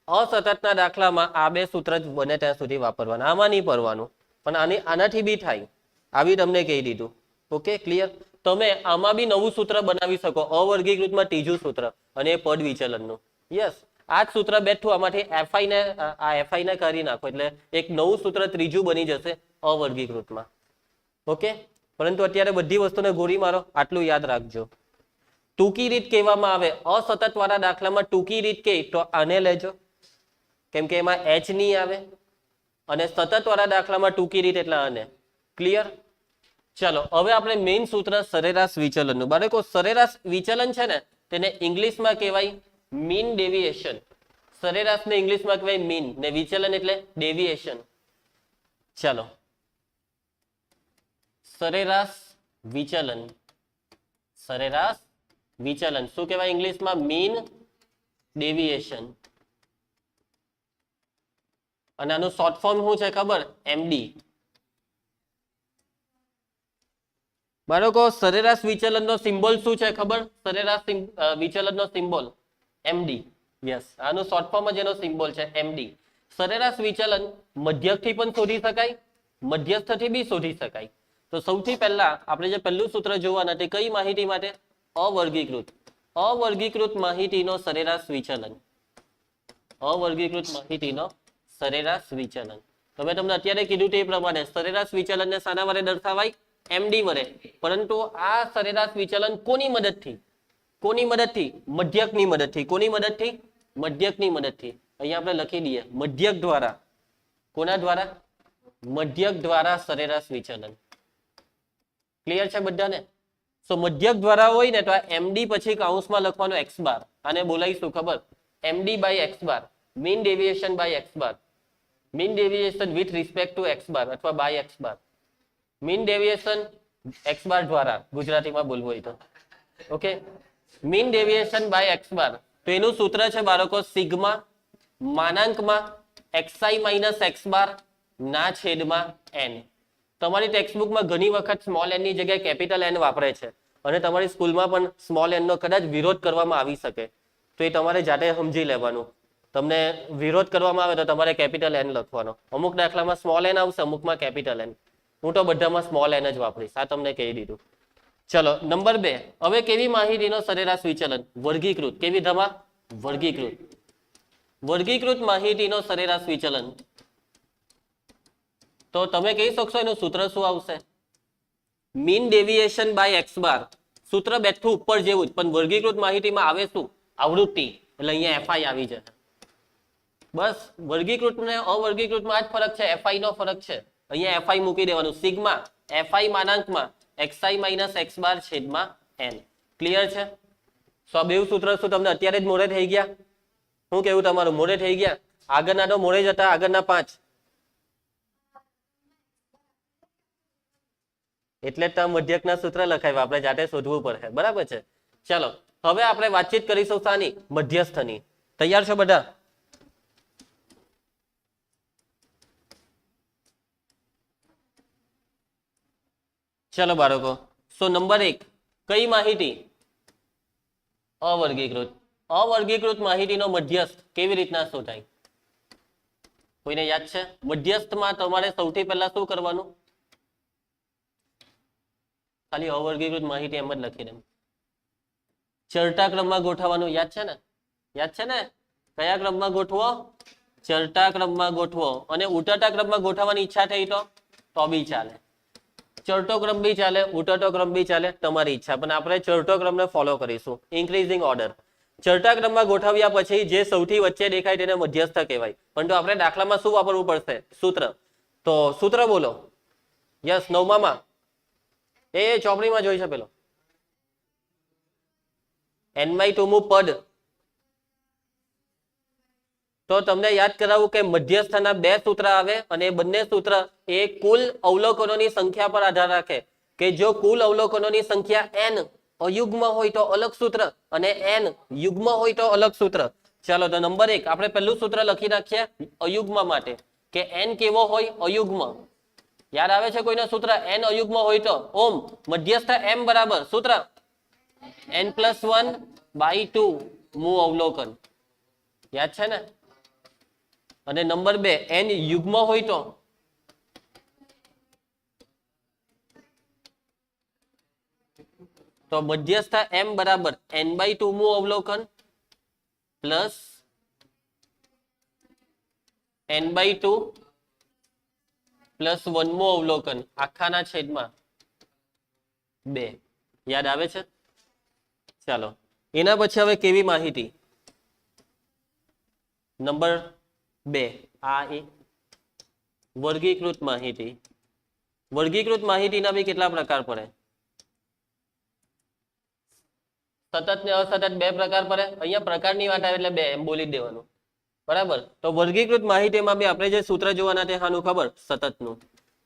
અસતતના દાખલામાં આ બે સૂત્ર જ બને ત્યાં સુધી વાપરવાના. આમાં નહીં પડવાનું, પણ આનાથી બી થાય. આવી તમને કહી દીધું. Okay clear? તમે આમાં બી નવું સૂત્ર બનાવી શકો. અવર્ગીકૃતમાં ત્રીજું સૂત્ર અને એ પદ વિચલનનું. યસ આ જ સૂત્ર બેઠું આમાંથી fi ને કરી નાખો એટલે એક નવું સૂત્ર ત્રીજું બની જશે અવર્ગીકૃતમાં. ઓકે. પરંતુ અત્યારે બધી વસ્તુને ગોળી મારો, આટલું યાદ રાખજો. ટૂંકી રીત કહેવામાં આવે અસતત વાળા દાખલામાં. ટૂંકી રીત કે તો આને લેજો કેમ કે એમાં h નહીં આવે, અને સતત વાળા દાખલામાં ટૂંકી રીત એટલે આને. ક્લિયર? ચાલો હવે આપણે મેઇન સૂત્ર સરેરાશ વિચલનનું. બાળકો સરેરાશ વિચલન છે ને તેને ઇંગ્લિશમાં કહેવાય મીન ડેવિએશન. સરેરાશને ઇંગ્લિશમાં કહેવાય મીન ને વિચલન એટલે ડેવિએશન. ચાલો સરેરાશ વિચલન. સરેરાશ વિચલન શું કહેવાય ઇંગ્લિશમાં? Mean deviation. અને આનું શોર્ટ ફોર્મ શું છે ખબર? એમડી. બાળકો સરેરાશ વિચલનનો સિમ્બોલ શું છે ખબર? સરેરાશ વિચલનનો સિમ્બોલ એમડી. યસ, આનું શોર્ટ ફોર્મ જ એનો સિમ્બોલ છે એમડી. સરેરાશ વિચલન મધ્યકથી પણ શોધી શકાય, મધ્યસ્થથી બી શોધી શકાય. તો સૌથી પહેલા આપણે જે પહેલું સૂત્ર જોવાના તે કઈ માહિતી માટે? અવર્ગીકૃત. અવર્ગીકૃત માહિતીનો સરેરાશ વિચલન. અવર્ગીકૃત માહિતીનો સરેરાશ વિચલન. તો મેં તમને અત્યારે કીધું તે પ્રમાણે સરેરાશ વિચલનને શાના વડે દર્શાવાય? એમડી વડે. પરંતુ આ સરેરાશ વિચલન કોની મદદથી? કોની મદદથી? મધ્યકની મદદથી. કોની મદદથી? મધ્યકની મદદથી. અહીંયા આપણે લખી દઈએ મધ્યક દ્વારા. કોના દ્વારા? મધ્યક દ્વારા સરેરાશ વિચલન. ક્લિયર છે બધાને? સો મધ્યક દ્વારા હોય ને તો આ એમડી પછી કૌંસમાં લખવાનો એક્સ બાર. આને બોલાવીશું ખબર? MD by X bar. Mean deviation by X bar. Mean deviation with respect to X bar અથવા by X bar. Mean deviation X bar દ્વારા ગુજરાતીમાં બોલવું હોય તો. Okay, mean deviation by X bar. તો એનું સૂત્ર છે બાળકો સિગ્મા માનાંકમાં xi માઇનસ એક્સ બાર ના છેદમાં n. તમારી ટેક્સ્ટબુકમાં ઘણી વખત સ્મોલ n ની જગ્યાએ કેપિટલ N વાપરે છે અને તમારી સ્કૂલમાં પણ સ્મોલ n નો કદાચ વિરોધ કરવામાં આવી શકે. તો એ તમારે જાતે સમજી લેવાનું. તમને વિરોધ કરવામાં આવે તો તમારે કેપિટલ N લખવાનો. અમુક દાખલામાં સ્મોલ n આવશે, અમુકમાં કેપિટલ N. હું તો બધામાં સ્મોલ n જ વાપરીશ. આ તમને કહી દીધું. ચલો નંબર 2. હવે કેવી માહિતીનો સરેરાશ વિચલન? વર્ગીકૃત. કેવી ધમા? વર્ગીકૃત. વર્ગીકૃત માહિતીનો સરેરાશ વિચલન. તો તમે કહી શકશો એનું સૂત્ર શું આવશે? Mean deviation by X bar. સૂત્ર બેઠું ઉપર જેવું જ, પણ વર્ગીકૃત માહિતીમાં આવે શું? આવૃત્તિ. એટલે અહીંયા એફઆઈ આવી જશે. બસ વર્ગીકૃત ને અવર્ગીકૃતમાં આ જ ફરક છે, એફઆઈ નો ફરક છે. અહીંયા એફઆઈ મૂકી દેવાનું. સિગ્મા એફઆઈ માનાંકમાં xi માઇનસ એક્સ બાર છેદમાં n. ક્લિયર છે? સો આ બે સૂત્ર શું તમને અત્યારે જ મોડે થઈ ગયા? શું કેવું તમારું? મોડે થઈ ગયા? આગળના તો મોડે જતા, આગળના 5. એટલે જ મધ્યકના સૂત્ર લખાવ્યા, આપણે જાતે શોધવું પડે. બરાબર છે? ચાલો હવે આપણે વાતચીત કરીશું શાની? મધ્યસ્થની. તૈયાર છો બધા? ચલો બાળકો, સો નંબર 1 કઈ માહિતી? અવર્ગીકૃત. અવર્ગીકૃત માહિતીનો મધ્યસ્થ કેવી રીતના શોધાય? કોઈને યાદ છે? મધ્યસ્થમાં તમારે સૌથી પહેલા શું કરવાનું? ખાલી અવર્ગીકૃત માહિતી એમ જ લખી દે. ચડતા ક્રમમાં ગોઠવવાનું. યાદ છે ને? યાદ છે ને? કયા ક્રમમાં ગોઠવો? ચડતા ક્રમમાં ગોઠવો. અને ઉતરતા ક્રમમાં ગોઠવવાની ઈચ્છા થઈ તો બી ચાલે. ચડતો ક્રમ બી ચાલે, ઉતરતો ક્રમ બી ચાલે, તમારી ઈચ્છા. પણ આપણે ચડતો ક્રમને ફોલો કરીશું. Increasing order. ચડતા ક્રમમાં ગોઠવ્યા પછી જે સૌથી વચ્ચે દેખાય તેને મધ્યસ્થ કહેવાય. પરંતુ આપણે દાખલામાં શું વાપરવું પડશે? સૂત્ર. તો સૂત્ર બોલો. યસ, 9માં એ ચોપડીમાં જોઈ છે પેલો. n/2 મું પદ. તો તમને યાદ કરાવું કે મધ્યસ્થના 2 સૂત્ર આવે અને એ બંને સૂત્ર એ કુલ અવલોકનોની સંખ્યા પર આધાર રાખે. કે જો કુલ અવલોકનોની સંખ્યા n અયુગ્મ હોય તો અલગ સૂત્ર અને n યુગ્મ હોય તો અલગ સૂત્ર. ચાલો તો નંબર 1 આપણે પહેલું સૂત્ર લખી નાખીએ અયુગ્મ માટે કે n કેવો હોય? અયુગ્મ. યાદ આવે છે કોઈને સૂત્ર? n અયુગ્મ હોય તો ઓમ મધ્યસ્થ m બરાબર સૂત્ર n+1/2 મું અવલોકન. યાદ છે ને? અને નંબર 2 n યુગ્મ હોય તો મધ્યસ્થ m બરાબર n/2 મું અવલોકન પ્લસ n/2 પ્લસ 1 મું અવલોકન આખાના છેદમાં 2. યાદ આવે છે? ચાલો એના પછી હવે કેવી માહિતી? નંબર 2 આ એ વર્ગીકૃત માહિતી. વર્ગીકૃત માહિતીના બી કેટલા પ્રકાર પડે? સતત ને અસતત 2 પ્રકાર પડે. અહીંયા પ્રકારની વાત આવે એટલે 2 એમ બોલી દેવાનું. બરાબર? તો વર્ગીકૃત માહિતીમાં બી આપણે જે સૂત્ર જોવાના તે હાનું ખબર? સતતનું.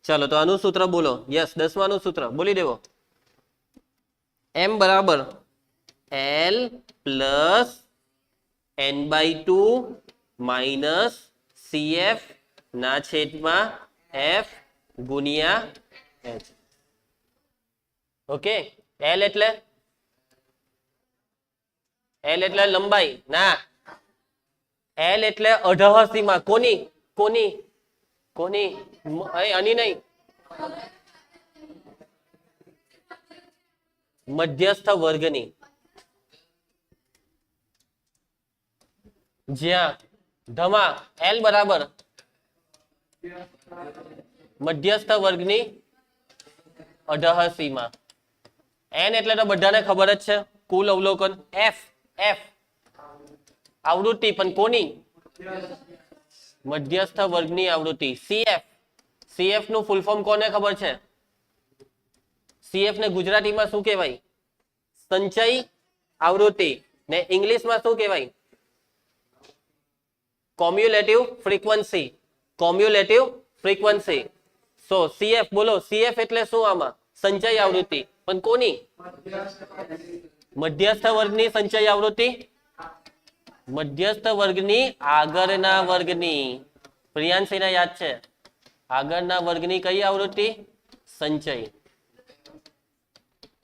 ચાલો તો આનું સૂત્ર બોલો. યસ, 10માનું સૂત્ર બોલી દેવો. m બરાબર l plus n/2 minus cf ના છેદમાં એફ ગુણ્યા એચ. ઓકે, એલ એટલે લંબાઈ. ના, એલ એટલે અઢહ સીમા. કોની કોની કોની? આની નહીં, મધ્યસ્થ વર્ગની. જ્યાં ધમા એલ બરાબર મધ્યસ્થ વર્ગની અઢહ સીમા. એન એટલે તો બધાને ખબર જ છે, કુલ અવલોકન. એફ આવૃત્તિ, પણ કોની? મધ્યસ્થ વર્ગની આવૃત્તિ. સીએફ નું ફૂલ ફોર્મ કોને ખબર છે? સીએફ ને ગુજરાતીમાં શું કહેવાય? સંચય આવૃત્તિ. ને ઇંગ્લિશમાં શું કહેવાય? કોમ્યુલેટિવ ફ્રીક્વન્સી. સો સીએફ બોલો, સીએફ એટલે શું? આમાં સંચય આવૃત્તિ, પણ કોની? મધ્યસ્થ વર્ગની સંચય આવૃત્તિ. મધ્યસ્થ વર્ગની આગળના વર્ગની. પ્રિયાંશીને યાદ છે? આગળના વર્ગની કઈ આવૃત્તિ? સંચય.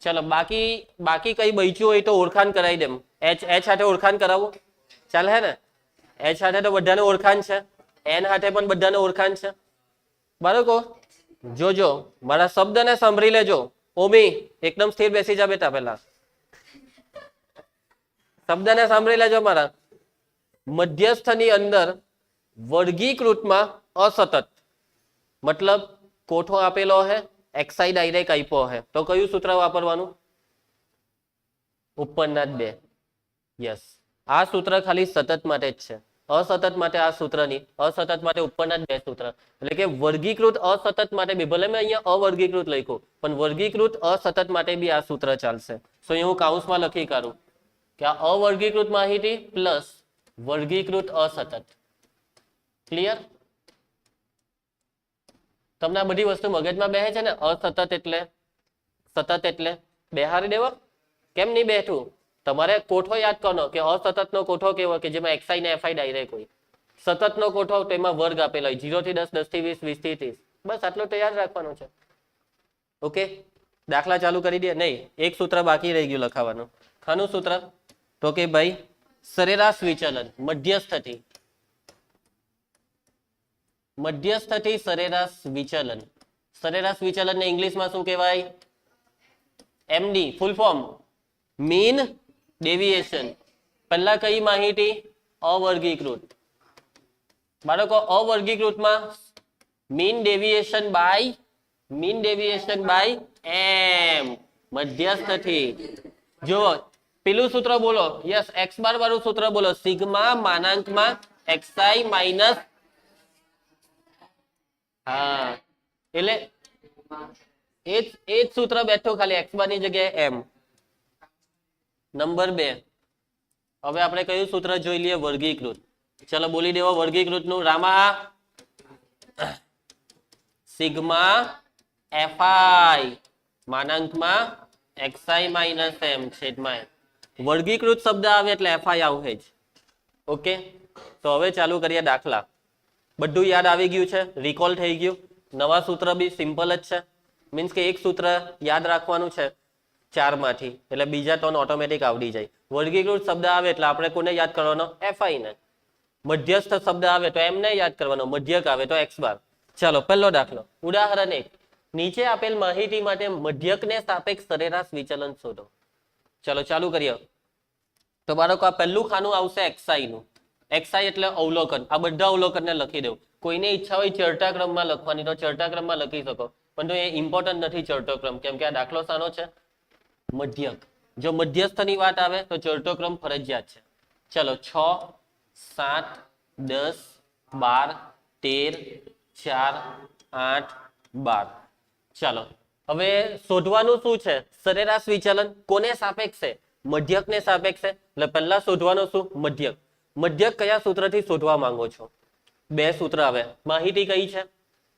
ચલો બાકી કઈ બચ્યું હોય તો ઓળખાણ કરાવી દેમ. એચ સાથે ઓળખાણ કરાવો, ચાલે હે ને? એચ સાથે તો બધાને ઓળખાણ છે, એન સાથે પણ બધાને ઓળખાણ છે. બાળકો જોજો, મારા શબ્દને સાંભળી લેજો. ઓમી એકદમ સ્થિર બેસી જા બેટા. પહેલા શબ્દને સાંભળી લેજો મારા. મધ્યસ્થની અંદર વર્ગીકૃતમાં અસતત, મતલબ કોઠો આપેલો હે, એક્સાઈ ડાયરેક્ટ આપ્યો હે, તો કયું સૂત્ર વાપરવાનું? ઉપરના જ બે. યસ, આ સૂત્ર ખાલી સતત માટે જ છે, અસતત માટે આ સૂત્ર નહીં. અસતત માટે ઉપરના જ બે સૂત્ર. એટલે કે વર્ગીકૃત અસતત માટે બી, ભલે મેં અહીંયા અવર્ગીકૃત લખ્યું, પણ વર્ગીકૃત અસતત માટે બી આ સૂત્ર ચાલશે. સો હું કાઉન્સમાં લખી કાઢું કે આ અવર્ગીકૃત માહિતી પ્લસ વર્ગીકૃત અસતત. ક્લિયર? તમને આ બધી વસ્તુ મગજમાં બેસે છે ને? અસતત એટલે સતત એટલે બેહારી દેવો. કેમ નહીં બેઠું? તમારે કોઠો યાદ કરવાનો કે અસતત નો કોઠો કેવો કે જેમાં એક્સઆઈ ને એફઆઈ ડાયરેક્ટ હોય. સતત નો કોઠો તો એમાં વર્ગ આપેલો હોય, 0 થી 10, 10 થી 20, 20 થી 30. બસ આટલો તૈયાર રાખવાનો છે. ઓકે, દાખલા ચાલુ કરી દે. નહીં, એક સૂત્ર બાકી રહી ગયું લખાવાનું. ખાનું સૂત્ર તો કે ભાઈ સરેરાશ વિચલન મધ્યસ્થથી સરેરાશ વિચલન. સરેરાશ વિચલન ને ઇંગ્લિશમાં શું કહેવાય? MD. Full form mean deviation. પહેલા કઈ માહિતી? અવર્ગીકૃત. બાળકો અવર્ગીકૃતમાં મીન ડેવિએશન બાય એમ, મધ્યસ્થથી. જો પેલું સૂત્ર બોલો. યસ, એક્સ બાર વાળું સૂત્ર બોલો. સિગ્મા માનાંકમાં એક્સઆઈ માઇનસ. હા, એટલે એ જ સૂત્ર બેઠો, ખાલી એક્સ બાર ની જગ્યાએ એમ. નંબર 2, હવે આપણે કયું સૂત્ર જોઈ લઈએ? વર્ગીકૃત. ચલો બોલી દેવો વર્ગીકૃત નું. રામા સિગ્મા એફઆઈ માનાંકમાં એક્સઆઈ માઇનસ એમ છેદમાં. વર્ગીકૃત શબ્દ આવે એટલે એફઆઈ આવે જ. ઓકે, તો હવે ચાલુ કરીએ દાખલા. બધું યાદ આવી ગયું છે, રિકોલ થઈ ગયું. નવા સૂત્ર બી સિમ્પલ જ છે. મીન્સ કે એક સૂત્ર યાદ રાખવાનું છે 4 માંથી, એટલે બીજા 3 ઓટોમેટિક આવડી જાય. વર્ગીકૃત શબ્દ આવે એટલે આપણે કોને યાદ કરવાનો? એફઆઈ ને. મધ્યસ્થ શબ્દ આવે તો એમને યાદ કરવાનો, મધ્યક આવે તો એક્સ બાર. ચાલો પહેલો દાખલો. ઉદાહરણ 1. નીચે આપેલ માહિતી માટે મધ્યકને સાપેક્ષ સરેરાશ વિચલન શોધો. ચલો ચાલુ કરીએ. તો બાળકો આ પહેલું ખાનું આવશે એક્સઆઈ નું. એક્સઆઈ એટલે અવલોકન. આ બધા અવલોકનને લખી દેવું. કોઈને ઈચ્છા હોય ચડતા ક્રમમાં લખવાની તો ચડતા ક્રમમાં લખી શકો, પણ એ ઇમ્પોર્ટન્ટ નથી ચડતો ક્રમ, કેમ કે આ દાખલો શાનો છે? મધ્યક. જો મધ્યસ્થની વાત આવે તો ચડતો ક્રમ ફરજિયાત છે. ચલો 6, 7, 10, 12, 13, 4, 8, 12. ચાલો હવે શોધવાનું શું છે? સરેરાશ વિચલન. કોને સાપેક્ષે? મધ્યકને સાપેક્ષે. એટલે પહેલા શોધવાનું શું? મધ્યક. મધ્યક કયા સૂત્રથી શોધવા માંગો છો? 2 સૂત્ર આવે. માહિતી કઈ છે?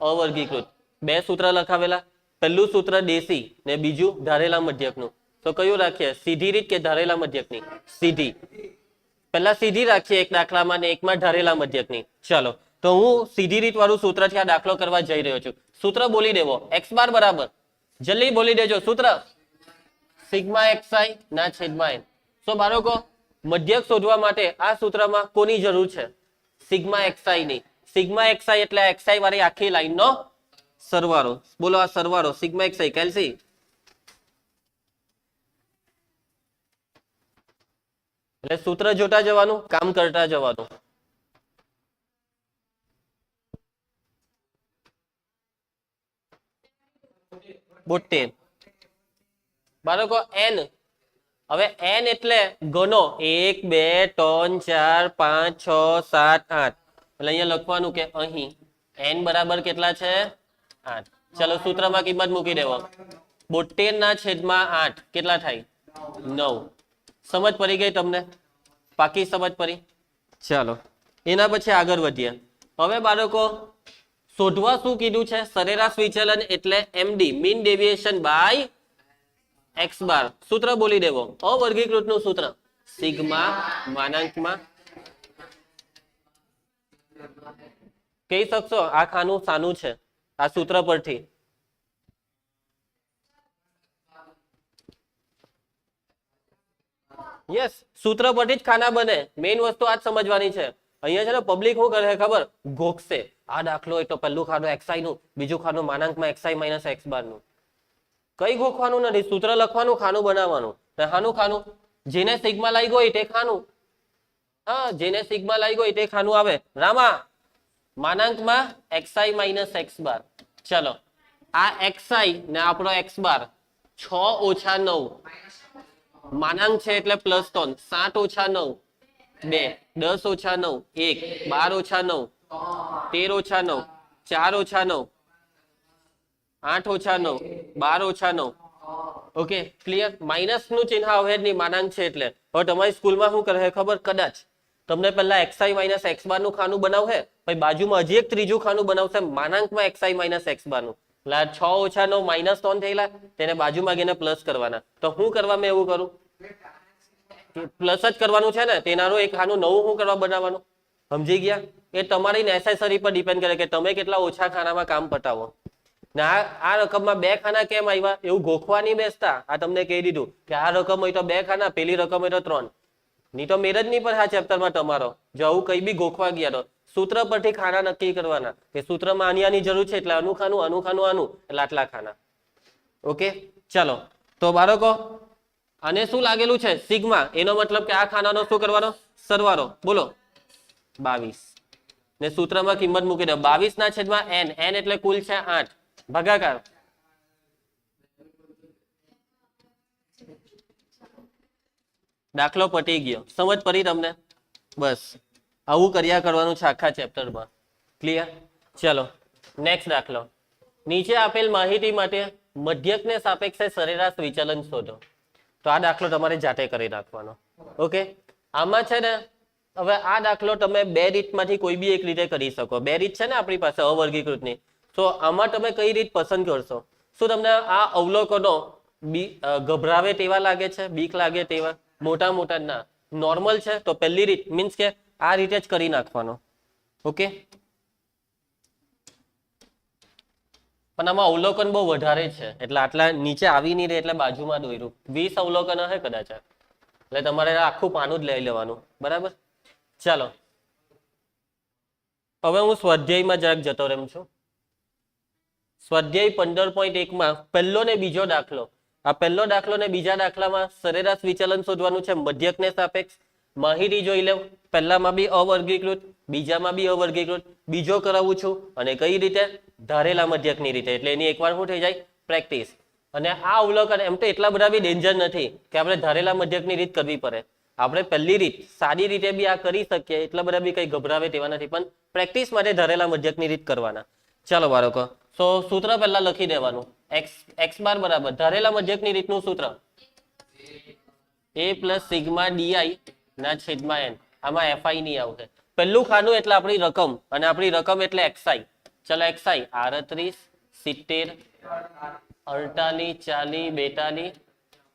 અવર્ગીકૃત. 2 સૂત્ર લખાવેલા. પહેલું સૂત્ર દેશી ને બીજું ધારેલા મધ્યકનું. તો કયું રાખીએ? સીધી રીત કે ધારેલા મધ્યકની? સીધી. પહેલા સીધી રાખીએ એક દાખલામાં ને એકમાં ધારેલા મધ્યકની. ચાલો તો હું સીધી રીત વાળું સૂત્રથી આ દાખલો કરવા જઈ રહ્યો છું. સૂત્ર બોલી દેવો. x બાર બરાબર, જલ્દી બોલી દેજો સૂત્ર, સિગ્મા xi ના છેદમાં n. સો બાળકો, મધ્યક શોધવા માટે આ સૂત્રમાં કોની જરૂર છે? સિગ્મા xi ની. સિગ્મા xi એટલે xi વાળી આખી લાઈનનો સરવાળો. બોલો આ સરવાળો સિગ્મા xi. કેલ્સી એટલે સૂત્ર જોતા જવાનું, કામ કરતા જવાનું. બોતેર બાળકો n. હવે n એટલે ગણો 1 2 3 4 5 6 7 8. એટલે અહીંયા લખવાનું કે અહીં n બરાબર કેટલા છે? 8. ચલો સૂત્રમાં કિંમત મૂકી દેવો. 72 ના છેદમાં 8 કેટલા થાય? 9. સમજ પડી ગઈ તમને? પાકી સમજ પડી? ચાલો એના પછી આગળ વધીએ. હવે બાળકો શોધવા શું કીધું છે? સરેરાશ વિચલન એટલે MD, mean deviation by x bar. સૂત્ર બોલી દેવો. અવર્ગીકૃતનું સૂત્ર સિગ્મા માનાંકમાં કહી શકશો આ ખાનું સાનું છે આ સૂત્ર પરથી? યસ, સૂત્ર પરથી જ ખાના બને. મેઇન વસ્તુ આ જ સમજવાની છે. અહીંયા છે ને પબ્લિક શું કરે ખબર? ગોખશે. આ દાખલો હોય તો પહેલું ખાનું xi નું, બીજું ખાનું માનાંકમાં xi માઇનસ x બાર નું. કઈ ગોખવાનું નથી, સૂત્ર લખવાનું, ખાનું બનાવવાનું. ખાનું ખાનું જેને સિગ્મા લાગ્યો હોય તે ખાનું. હા, જેને સિગ્મા લાગ્યો હોય તે ખાનું આવે. રામા માનાંકમાં xi માઇનસ x બાર. ચલો આ xi ને આપણો x બાર 6 ઓછા 9 માનાંક છે એટલે પ્લસ 3. 7 ઓછા 9 2, 10 ઓછા 9 1, 12 ઓછા 9 13 ઓછા 9 4 ઓછા 9 8 ઓછા 9 12 ઓછા 9. Okay clear? માઇનસ નું ચિહ્ન હવે નહીં, માનાંક છે એટલે. હવે તમારી સ્કૂલમાં શું કરે ખબર? કદાચ તમને પહેલા xi માઇનસ x બાર નું ખાનું બનાવશે, પછી બાજુમાં હજી એક ત્રીજું ખાનું બનાવશે માનાંકમાં xi માઇનસ x બાર નું. એટલે 6 ઓછા 9 માઇનસ 3 થયેલા, તેને બાજુમાં ગઈને પ્લસ કરવાના. તો હું કરવા મેં એવું કરું? પ્લસ જ કરવાનું છે ને. તેનાનું એક ખાનું નવું શું કરવા બનાવવાનું? સમજી ગયા? એ તમારી નેસેસરી પર ડિપેન્ડ કરે કે તમે કેટલા ઓછા ખાનામાં કામ પતાવો. ને આ રકમમાં 2 ખાના કેમ આવ્યા એવું ગોખવા નહીં બેસતા. આ તમને કહી દીધું કે આ રકમ હોય તો 2 ખાના, પેલી રકમ હોય તો 3. નહીં તો મેર જ નહીં પર આ ચેપ્ટરમાં તમારો. જો આવું કઈ બી ગોખવા ગયા તો સૂત્ર પરથી ખાના નક્કી કરવાના કે સૂત્રમાં આની જરૂર છે એટલે આનું ખાનું આનું એટલે આટલા ખાના. ઓકે ચાલો તો બાળકો આને શું લાગેલું છે? સિગ્મા. એનો મતલબ કે આ ખાનાનો શું કરવાનો? સરવાળો. બોલો 22 ને સૂત્રમાં કિંમત મૂકી દો. 22 ના છેદમાં n. n એટલે કુલ છે 8 ભાગાકાર. દાખલો પતી ગયો. સમજ પડી તમને? બસ આવું કર્યા કરવાનું છે આખા ચેપ્ટરમાં. ક્લિયર? ચલો નેક્સ્ટ દાખલો. નીચે આપેલ માહિતી માટે મધ્યકને સાપેક્ષે સરેરાશ વિચલન શોધો. તો આ દાખલો તમારે જાતે કરી નાખવાનો. ઓકે આમાં છે ને હવે આ દાખલો તમે 2 રીતમાંથી કોઈ બી એક રીતે કરી શકો. 2 રીત છે ને આપણી પાસે અવર્ગીકૃતની. તો આમાં તમે કઈ રીત પસંદ કરશો? શું તમને આ અવલોકનો ગભરાવે તેવા લાગે છે? બીક લાગે તેવા? મોટા મોટા ના, નોર્મલ છે. તો પહેલી રીત મીન્સ કે આ રીતે જ કરી નાખવાનો. ઓકે પણ આમાં અવલોકન બહુ વધારે છે એટલે આટલા નીચે આવી નહીં રહે એટલે બાજુમાં દોર્યું. 20 અવલોકન હશે કદાચ. એટલે તમારે આખું પાનું જ લઈ લેવાનું. બરાબર? ચાલો હવે હું સ્વાધ્યાયમાં જરાક જતો રહ્યો છું. સ્વાધ્યાય 15.1 માં પહેલો ને બીજો દાખલો. આ પહેલો દાખલો ને બીજા દાખલામાં સરેરાશ વિચલન શોધવાનું છે મધ્યકને સાપેક્ષ. માહિતી જોઈ લેવ. પહેલામાં બી અવર્ગીકૃત, બીજામાં બી અવર્ગીકૃત. બીજો કરાવું છું અને કઈ રીતે? ધારેલા મધ્યકની રીતે. એટલે એની એકવાર શું થઈ જાય? પ્રેક્ટિસ. અને આ અવલોકન એમ તો એટલા બધા બી ડેન્જર નથી કે આપણે ધારેલા મધ્યકની રીત કરવી પડે. આપણે પહેલી રીત સાદી રીતે બી આ કરી શકીએ. એટલા બધા બી કઈ ગભરાવે તેવા નથી, પણ પ્રેક્ટિસ માટે ધારેલા મધ્યકની રીત કરવાના. ચાલો બાળકો તો સૂત્ર પહેલા લખી દેવાનું. x બાર બરાબર ધારેલા મધ્યકની રીતનું સૂત્ર a પ્લસ સિગ્મા ડી ના છેદમાં n. આમાં fi નહીં આવશે. પહેલું ખાનું એટલે આપણી રકમ અને આપણી રકમ એટલે xi. ચલો xi 38 70 48 40 42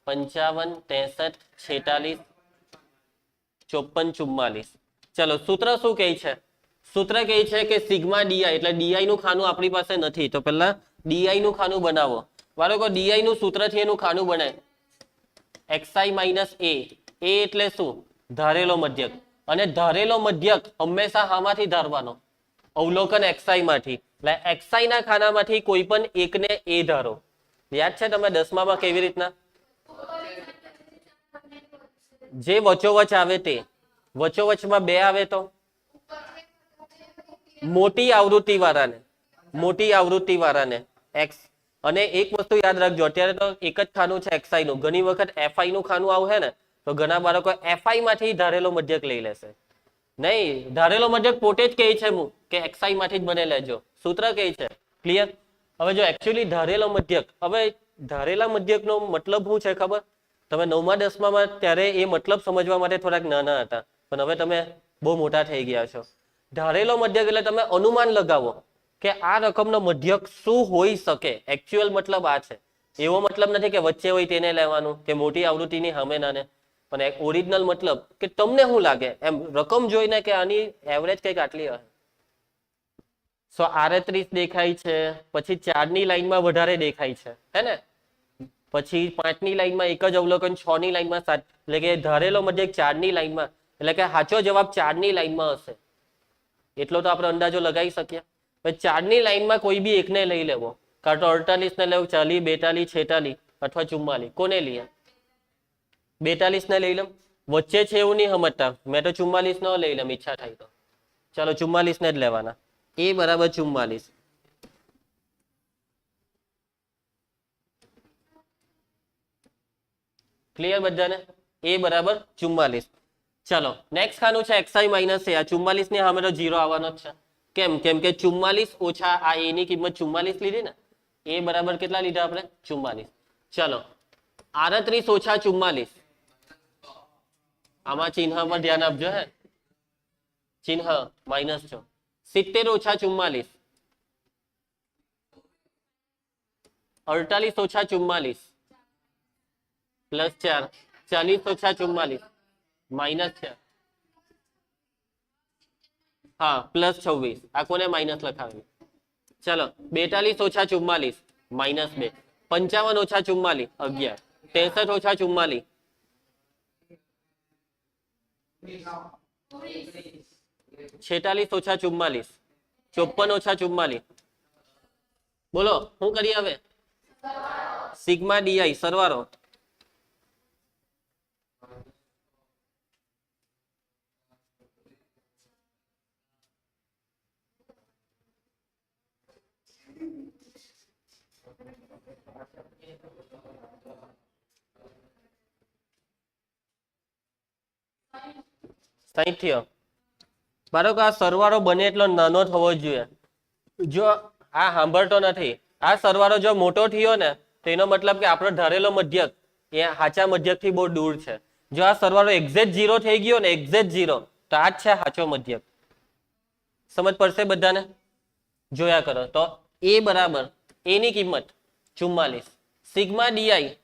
55 63 46 54 44. ચલો સૂત્ર શું કહે છે? સૂત્ર કહે છે કે સિગ્મા ડીઆઈ, એટલે ડીઆઈ નું ખાનું આપણી પાસે નથી, તો પહેલા ડીઆઈ નું ખાનું બનાવો. બરાબર, ડીઆઈ નું સૂત્રથી એનું ખાનું બને xi માઇનસ એ. એ એટલે શું? ધારેલો મધ્યક. અને ધારેલો મધ્યક હંમેશા આમાંથી ધારવાનો, અવલોકન xi માંથી. એટલે xi ના ખાનામાંથી કોઈ પણ એકને એ ધારો. યાદ છે તમે 10માં કેવી રીતના? જે વચોવચ આવે તે. વચોવચમાં 2 આવે તો મોટી આવૃત્તિ વાળાને x. અને એક વસ્તુ યાદ રાખજો, અત્યારે તો એક જ ખાનું છે xi નું. ઘણી વખત fi નું ખાનું આવશે ને તો ઘણા બાળકો fi માંથી ધારેલો મધ્યક લઈ લેશે. નહીં, ધારેલો મધ્યક પોતે જ કહે છે કે xi માંથી જ બને લેજો, સૂત્ર કહે છે. ક્લિયર? હવે જો એકચ્યુઅલી ધારેલો મધ્યક, હવે ધારેલા મધ્યકનો મતલબ શું છે ખબર? તમે 9મા 10માં ત્યારે એ મતલબ સમજવા માટે થોડાક નાના હતા, પણ હવે તમે બહુ મોટા થઈ ગયા છો. ધારેલો મધ્યક એટલે તમે અનુમાન લગાવો કે આ રકમનો મધ્યક શું હોઈ શકે. એકચ્યુઅલ મતલબ આ છે. એવો મતલબ નથી કે વચ્ચે હોય તેને લેવાનું કે મોટી આવૃત્તિની સામે નાને, પણ એક ઓરિજિનલ મતલબ કે તમને શું લાગે એમ રકમ જોઈને કે આની એવરેજ કંઈક આટલી હશે. 138 દેખાય છે, પછી 4 ની લાઈનમાં વધારે દેખાય છે, હે ને? પછી 5 ની લાઈનમાં એક જ અવલોકન, 6 ની લાઈનમાં 7, એટલે કે ધારેલો મધ્યક 4 ની લાઈનમાં, એટલે કે સાચો જવાબ 4 ની લાઈનમાં હશે. એટલો તો આપણે અંદાજો લગાવી શકીએ. 4 ની લાઈનમાં કોઈ બી એકને લઈ લેવો, કાં તો 48 ને લેવું, 40, 42, 46 અથવા 44. કોને લઈએ? 42 ને લઈ લઉં. વચ્ચે છે એવું નહીં સમજતા, મેં તો 44 નો લઈ લઉં ઈચ્છા થાય તો. ચાલો 44 ને જ લેવાના. એ બરાબર 44. ક્લિયર બધાને? એ બરાબર 44. ચાલો નેક્સ્ટ ખાનું છે xi માઇનસ એ. આ 44 ની સામે તો 0 આવવાનો જ છે. કેમ? કેમ કે 44 ઓછા આ એ ની કિંમત 44 લીધી ને. એ બરાબર કેટલા લીધા આપણે? 44. ચાલો 38 ઓછા 44, આમાં ચિહ્ન પર ધ્યાન આપજો. હે, ચિહ્ન માઇનસ છો. 70 ઓછા 44, 48 ઓછા 44 પ્લસ 4, 40 ઓછા 44 માઇનસ 4, હા પ્લસ 26. આ કોને માઇનસ લખાવેલું? ચલો 42 ઓછા 44 માઇનસ 2, 55 ઓછા 44 11, 63 ઓછા 44 46 ઓછા 44, 54 ઓછા 44. બોલો શું કરીએ હવે? સિગ્મા ડીઆઈ સરવાળો. બાળકો આ સરવાળો બને એટલો નાનો થવો જોઈએ. જો આ સાંભળતો નથી, આ સરવાળો જો મોટો થયો ને તો એનો મતલબ કે આપણો ધારેલો મધ્યક એ સાચા મધ્યક થી બહુ દૂર છે. જો આ સરવાળો એક્ઝેક્ટ 0 થઈ ગયો ને, એક્ઝેક્ટ 0, તો આ જ છે સાચો મધ્યક. સમજ પડશે બધાને? જોયા કરો તો એ બરાબર એ ની કિંમત 44, સિગ્મા ડીઆઈ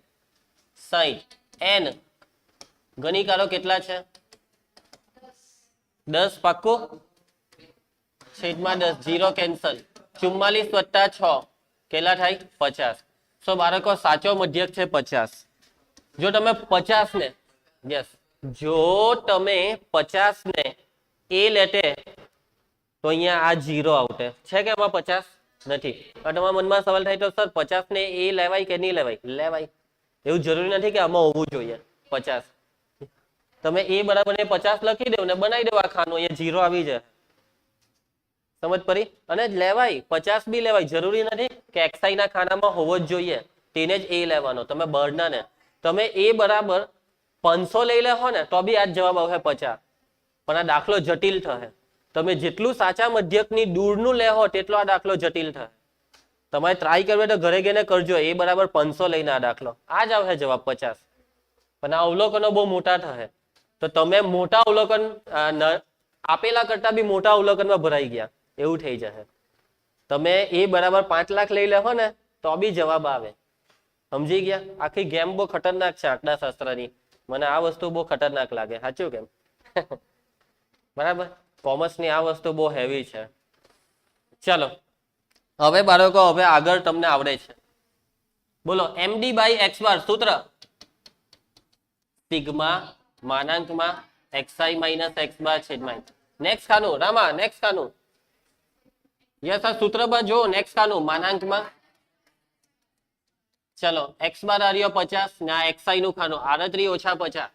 60, એન ગણિકારો કેટલા છે? 10 પાક્કો? છેદમાં 10, 0 કેન્સલ. 44 વત્તા 6 કેટલા થાય? 50. સો બાળકો સાચો મધ્યક છે 50. જો તમે 50 ને, યસ, જો તમે 50 ને એ લેતે તો અહીંયા આ 0 આવતે. છે કે આમાં 50 નથી? તમારા મનમાં સવાલ થાય તો સર 50 ને એ લેવાય કે નહીં લેવાય? લેવાય. એવું જરૂરી નથી કે આમાં હોવું જોઈએ 50. તમે એ બરાબર 50 લખી દો ને બનાવી દો આ ખાનું, અહીંયા 0 આવી જાય. સમજ પડી? અને લેવાય 50 બી લેવાય, જરૂરી નથી કે xi ના ખાનામાં હોવો જ જોઈએ તેને જ એ લેવાનો. તમે બહારના ને તમે એ બરાબર 500 લઈ લેહો ને તો બી આ જ જવાબ આવશે 50. પણ આ દાખલો જટિલ થશે. તમે જેટલું સાચા મધ્યકની દૂરનું લેહો તેટલો આ દાખલો જટિલ થશે. તમારે ટ્રાય કરવી તો ઘરે ગઈને કરજો. એ બરાબર 500 લઈને આ દાખલો, આ જ આવશે જવાબ 50. પણ આ અવલોકનો બહુ મોટા થશે તો તમે મોટા અવલોકન આપેલા કરતા બી મોટા અવલોકનમાં ભરાઈ ગયા એવું થઈ જશે. તમે એ બરાબર 5 લાખ લઈ લેહો ને તો બી જવાબ આવે. સમજી ગયા? આખી ગેમ બહુ ખતરનાક છે આંકડા શાસ્ત્રની. મને આ વસ્તુ બહુ ખતરનાક લાગે. સાચું કેમ? બરાબર? કોમર્સની આ વસ્તુ બહુ હેવી છે. ચાલો હવે બાળકો હવે આગળ તમને આવડે છે. બોલો md બાય એક્સ બાર સૂત્ર સિગ્મા માનાંકમાં xi માઇનસ એક્સ બાર છેદમાં. નેક્સ્ટ ખાનું રામા, નેક્સ્ટ ખાનું. યસ, આ સૂત્રમાં જો નેક્સ્ટ ખાનું માનાંકમાં. ચલો એક્સ બાર આર્યો 50 ને આ xi નું ખાનું 38 ઓછા 50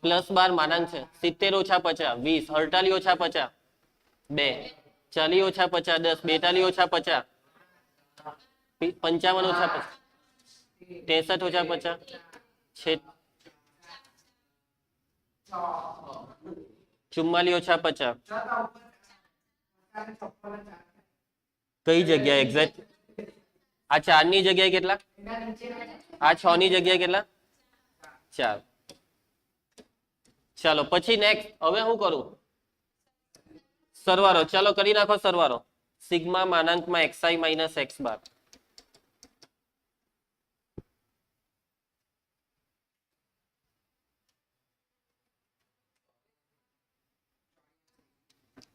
પ્લસ 12 માનાંક છે 70 ઓછા 50 20 48 ઓછા 50 2 40 ઓછા 50 10 42 ઓછા 50 55 ઓછા 50 63 ઓછા 50 છે 44 ઓછા 50. કઈ જગ્યાએ એક્ઝેક્ટ? આ 4 ની જગ્યાએ કેટલા? આ 6 ની જગ્યાએ કેટલા? 4. ચાલો પછી નેક્સ્ટ હવે હું કરું? સરવાળો. ચાલો કરી નાખો સરવાળો. સિગ્મા માનાંકમાં xi માઇનસ એક્સ બાર.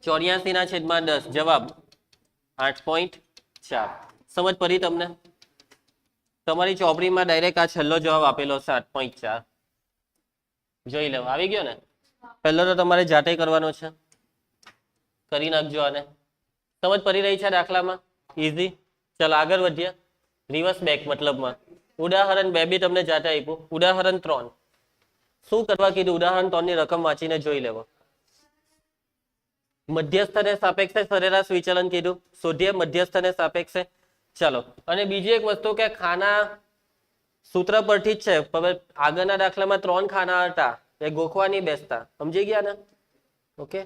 ચોર્યાસી ના છેદમાં 10 જવાબ 8.4. સમજ પડી તમને? તમારી ચોપડીમાં ડાયરેક્ટ આ છેલ્લો જવાબ આપેલો છે 8.4. જોઈ લો આવી ગયો ને. પહેલો તો તમારે જાતે કરવાનો છે, કરી નાખજો આને. સમજ પડી રહી છે દાખલામાં? ઈઝી. ચાલો આગળ વધીએ. રિવર્સ બેક મતલબમાં ઉદાહરણ 2 બી તમને જાતે આપ્યું. ઉદાહરણ 3 શું કરવા કીધું? ઉદાહરણ 3 ની રકમ વાંચીને જોઈ લેવો. મધ્યસ્થ અને સાપેક્ષે સરેરાશ વિચલન કીધું, શોધીએ મધ્યસ્થ અને સાપેક્ષે. ચાલો અને બીજી એક વસ્તુ કે ખાના સૂત્ર પરથી જ છે, પણ આગળના દાખલામાં 3 ખાના હતા એ ગોખવા નહીં બેસતા. સમજી ગયા ને? ઓકે.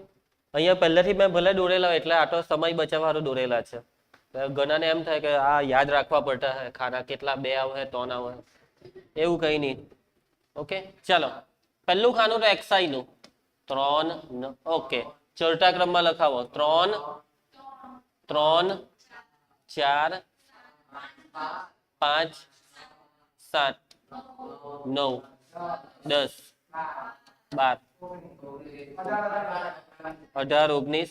અહીંયા પહેલેથી મેં ભલે દોરેલા એટલે આ તો સમય બચાવવાનું દોરેલા છે. ઘણાને એમ થાય કે આ યાદ રાખવા પડતા હે ખાના કેટલા 2 આવે 3 આવે, એવું કઈ નહીં. ઓકે ચાલો પહેલું ખાનું તો xi નું 3. ઓકે ચડતા ક્રમમાં લખાવો. 3 3 4 5 7 9 10 12 18 19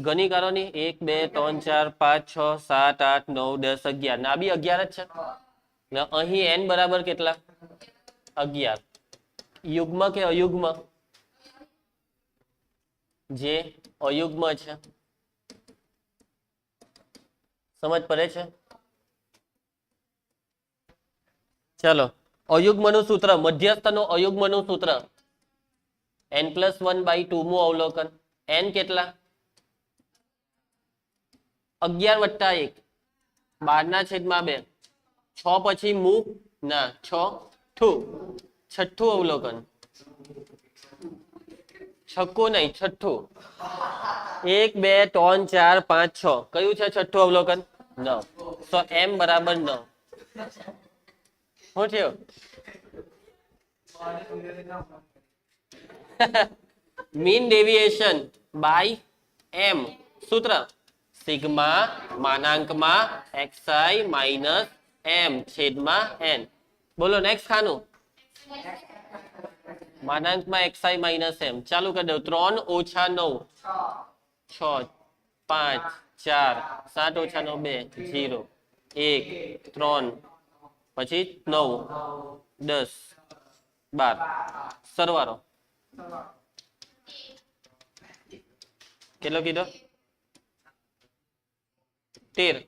ગણિકારોની 1 2 3 4 5 6 7 8 9 10 11 ના બી 11 જ છે ને. અહીં n બરાબર કેટલા? 11. યુગ્મ કે અયુગ્મ? જે અયુગ્મ છે. સમજ પડે છે? ચાલો અયુગ્મનું સૂત્ર, મધ્યસ્થનું અયુગ્મનું સૂત્ર n+1/2 મું અવલોકન. n કેટલા? 11 + 1 12/2. 6 પછી મું ના 6 છઠ્ઠું અવલોકન. છક્કું નહીં છઠ્ઠું. 1 2 3 4 5 6 કયું છે છઠ્ઠું અવલોકન? 9. તો m બરાબર 9. શું થયું? મીન ડેવિએશન બાય m સૂત્ર સિગ્મા માનાંકમાં xi માઇનસ m છેદમાં n. બોલો નેક્સ્ટ ખાનું માનાંકમાં xi માઇનસ m. ચાલુ કરી દો. 3 - 9 6 5 4 7 - 9 2 0 1 3 પછી 9 10 12 સરવાળો કેટલો કીધો? 13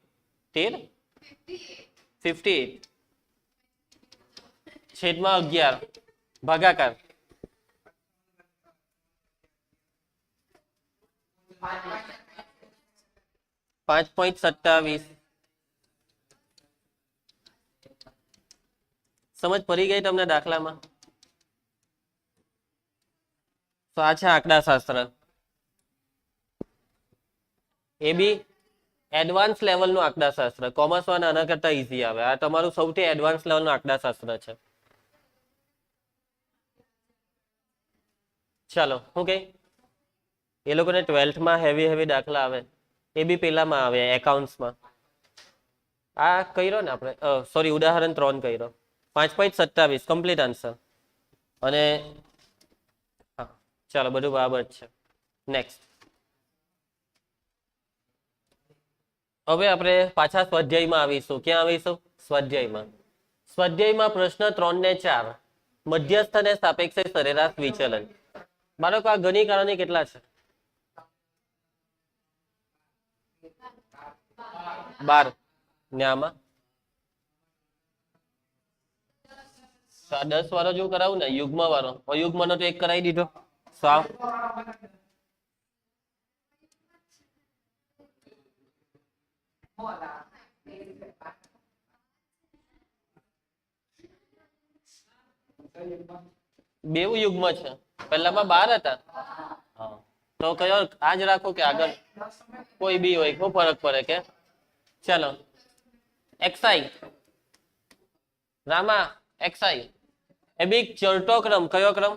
58 છેદમાં 11 ભાગાકાર 5.27. સમજ પડી ગઈ તમને દાખલામાં? તો આ છે આંકડા શાસ્ત્ર. એ બી એડવાન્સ લેવલનું આંકડા શાસ્ત્ર. કોમર્સમાં આના કરતા ઈઝી આવે. આ તમારું સૌથી એડવાન્સ લેવલનું આંકડા શાસ્ત્ર છે. ચાલો ઓકે. એ લોકોને 12થમાં હેવી દાખલા આવે, એ બી પેલામાં આવે એકાઉન્ટ્સમાં. આ કર્યો ને આપણે, સોરી ઉદાહરણ 3 કર્યો. 5.27 કમ્પ્લીટ આન્સર. અને હા ચાલો બધું બરાબર છે. નેક્સ્ટ હવે આપણે પાછા સ્વાધ્યાયમાં આવીશું. ક્યાં આવીશું? સ્વાધ્યાયમાં. સ્વાધ્યાયમાં પ્રશ્ન 3 ને 4 મધ્યસ્થ અને સાપેક્ષે સરેરાશ વિચલન. બાળકો આ ગણીકારોની કેટલા છે? 12 ને આમાં 10 વાળો જો કરાવું ને યુગ્મ વાળો, અયુગ્મ નો તો એક કરાવી દીધો. સાવ બેવું યુગ્મ છે. પહેલામાં 12 હતા. હા તો કયો આજ રાખો કે આગળ કોઈ બી હોય, શું ફરક પડે કે? ચાલો એક્સાઈ રામા એક્સાઈ એ બી ચડતો ક્રમ. કયો ક્રમ?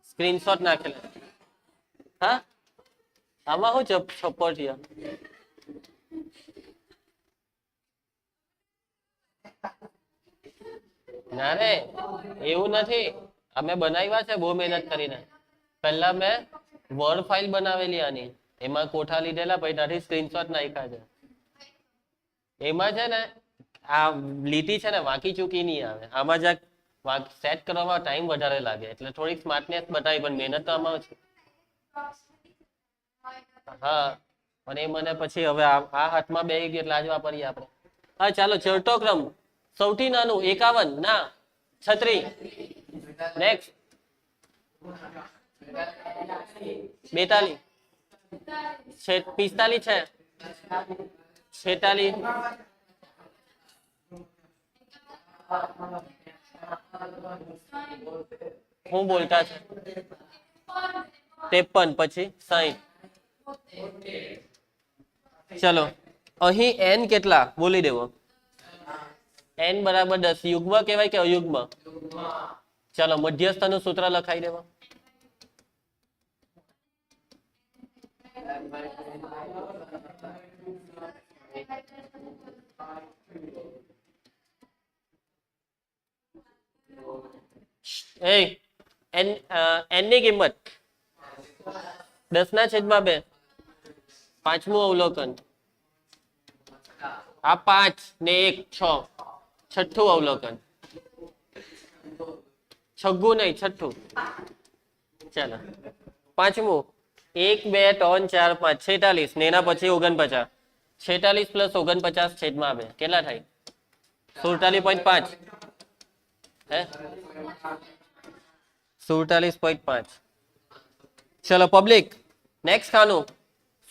સ્ક્રીનશોટ નાખેલા. હા આમાં શું છપ્પર ના રે એવું નથી. અમે બનાવ્યા છે બહુ મહેનત કરીને. પહેલા મેં વર્ડ ફાઇલ બનાવેલી આની, એમાં કોઠા લીધેલા, પછી ત્યાંથી સ્ક્રીનશોટ નાખ્યા છે. એમાં છે ને આ લીટી છે ને વાંકી ચૂકી નહીં આવે. આમાં જ સેટ કરવામાં ટાઈમ વધારે લાગે એટલે થોડીક સ્માર્ટનેસ બતાવી, પણ મહેનત તો આમાં છે. હા અને એ મને પછી હવે આ હાથમાં બે ગયું એટલે આજ વાપરીએ આપણે. હા ચાલો ચડતો ક્રમ. સૌથી નાનું 51 ના 36. નેક્સ્ટ 42 45 છે 46 હું બોલતા છે 53 પછી 60. ચલો અહીં n કેટલા બોલી દેવો. n બરાબર 10. યુગ્મ કહેવાય કે અયુગ્મ? ચાલો મધ્યસ્થ નું સૂત્ર લખાઈ દેવા. n ની કિંમત 10/2. પાંચમું અવલોકન. આ 5 ને 1 6. છઠ્ઠું અવલોકન. છગ્ગું નહીં છઠ્ઠું. ચાલો પાંચમું 1 2 3 4 5 46 ને એના પછી 49. 46 + 49 છેદમાં 2 કેટલા થાય? 47.5. હે 47.5. ચલો પબ્લિક નેક્સ્ટ ખાનું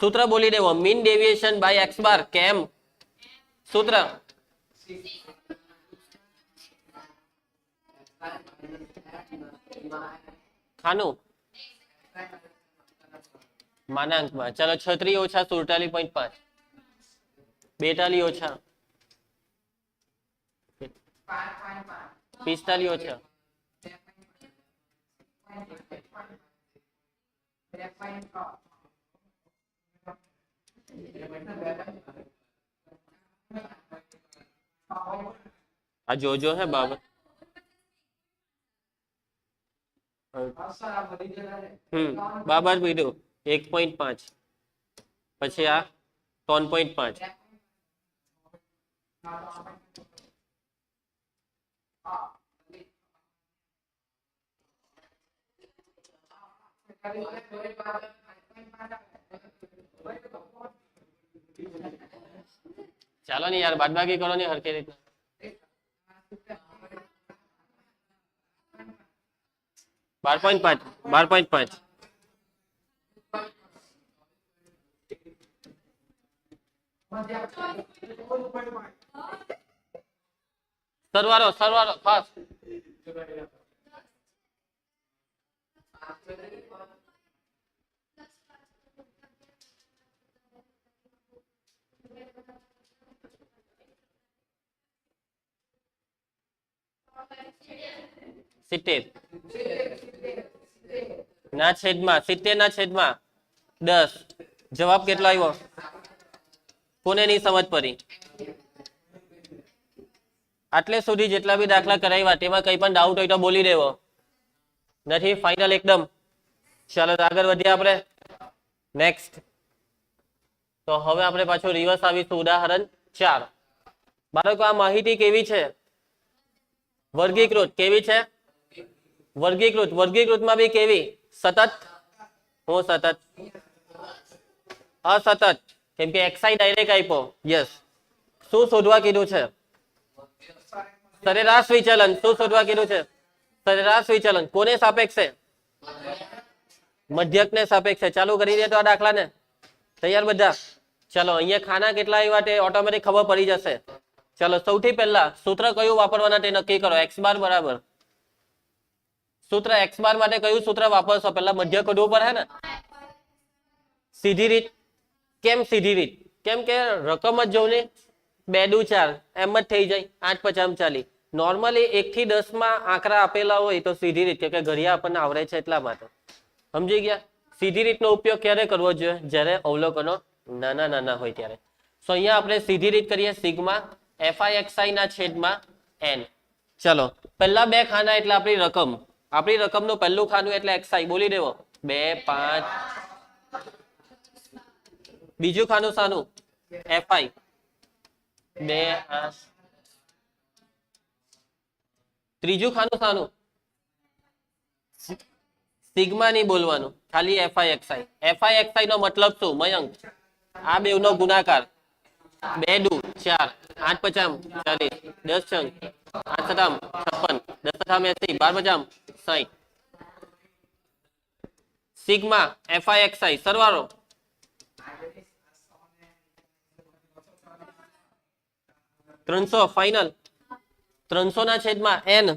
સૂત્ર બોલી દેવો. મીન ડેવિએશન બાય x બાર કેમ? સૂત્ર ખાનું માનાંકમાં. ચલો 36 ઓછા 47.5 42 ઓછા 45 ઓછા આ જોજો હે બાબત. બાબર પીડું 1.5 પછી આ 3.5. ચાલો ને યાર બાદબાકી કરો ને હરખી રીતના. 12.5 સરવાળો ફાસ્ટ. સિત્તેર ના છેદમાં 10. જવાબ કેટલો આવ્યો? કોને નહીં સમજ પડી? આટલે સુધી જેટલા બી દાખલા કરાવ્યા તેમાં કઈ પણ ડાઉટ હોય તો બોલી દેવો. નથી? ફાઇનલ એકદમ? ચાલો તો આગળ વધીએ આપણે નેક્સ્ટ. તો હવે આપણે પાછું રિવર્સ આવીશું. ઉદાહરણ 4. બાળકો આ માહિતી કેવી છે? વર્ગીકૃત. કેવી છે? વર્ગીકૃત. વર્ગીકૃતમાં બી કેવી? સતત. હું સતત? અસતત. કેમ કે xi ડાયરેક્ટ આપ્યો. યસ. શું શોધવા કીધું છે? સરેરાશ વિચલન. શું શોધવા કીધું છે? સરેરાશ વિચલન. કોને સાપેક્ષે? મધ્યકને સાપેક્ષે. ચાલુ કરી દે તો આ દાખલા ને. તૈયાર બધા? ચલો અહીંયા ખાના કેટલા આવ્યા તે ઓટોમેટિક ખબર પડી જશે. ચલો સૌથી પહેલા સૂત્ર કયું વાપરવાના તે નક્કી કરો. x બાર બરાબર સૂત્ર x બાર માટે કયું સૂત્ર વાપરશો? પહેલા મધ્યક કઢવું પડે ને. સીધી રીત. કેમ સીધી રીત? કેમ કે રકમ જ જોઉં ને. 2 દુ 4 એમ જ થઈ જાય. 8 50 40. નોર્મલી 1 થી 10 માં આંકડા આપેલા હોય તો સીધી રીત, કે ઘડિયા આપણને આવડે છે એટલા માટે. સમજી ગયા? સીધી રીતનો ઉપયોગ ક્યારે કરવો જોઈએ? જ્યારે અવલોકનો નાના નાના હોય ત્યારે. સો અહીંયા આપણે સીધી રીત કરીએ. સિગ્મા fi ના છેદમાં n. ચલો પહેલા બે ખાના એટલે આપણી રકમ. આપણી રકમનું પહેલું ખાનું એટલે xi. બોલી દેવો. 2 5. બીજું ખાનું શાનું? fi. 2 8. ત્રીજું ખાનું શાનું? સિગ્મા નહીં બોલવાનું, ખાલી fi. fi નો મતલબ શું મયંક? આ બેવનો ગુણાકાર. 2 દુ 4 8 50 40 10 છંગ 8 સતામ 56 10 સતામ 80 12 50 60. સિગ્મા fi સરવાળો. ત્રણસો. ફાઇનલ. 300 ના છેદમાં n.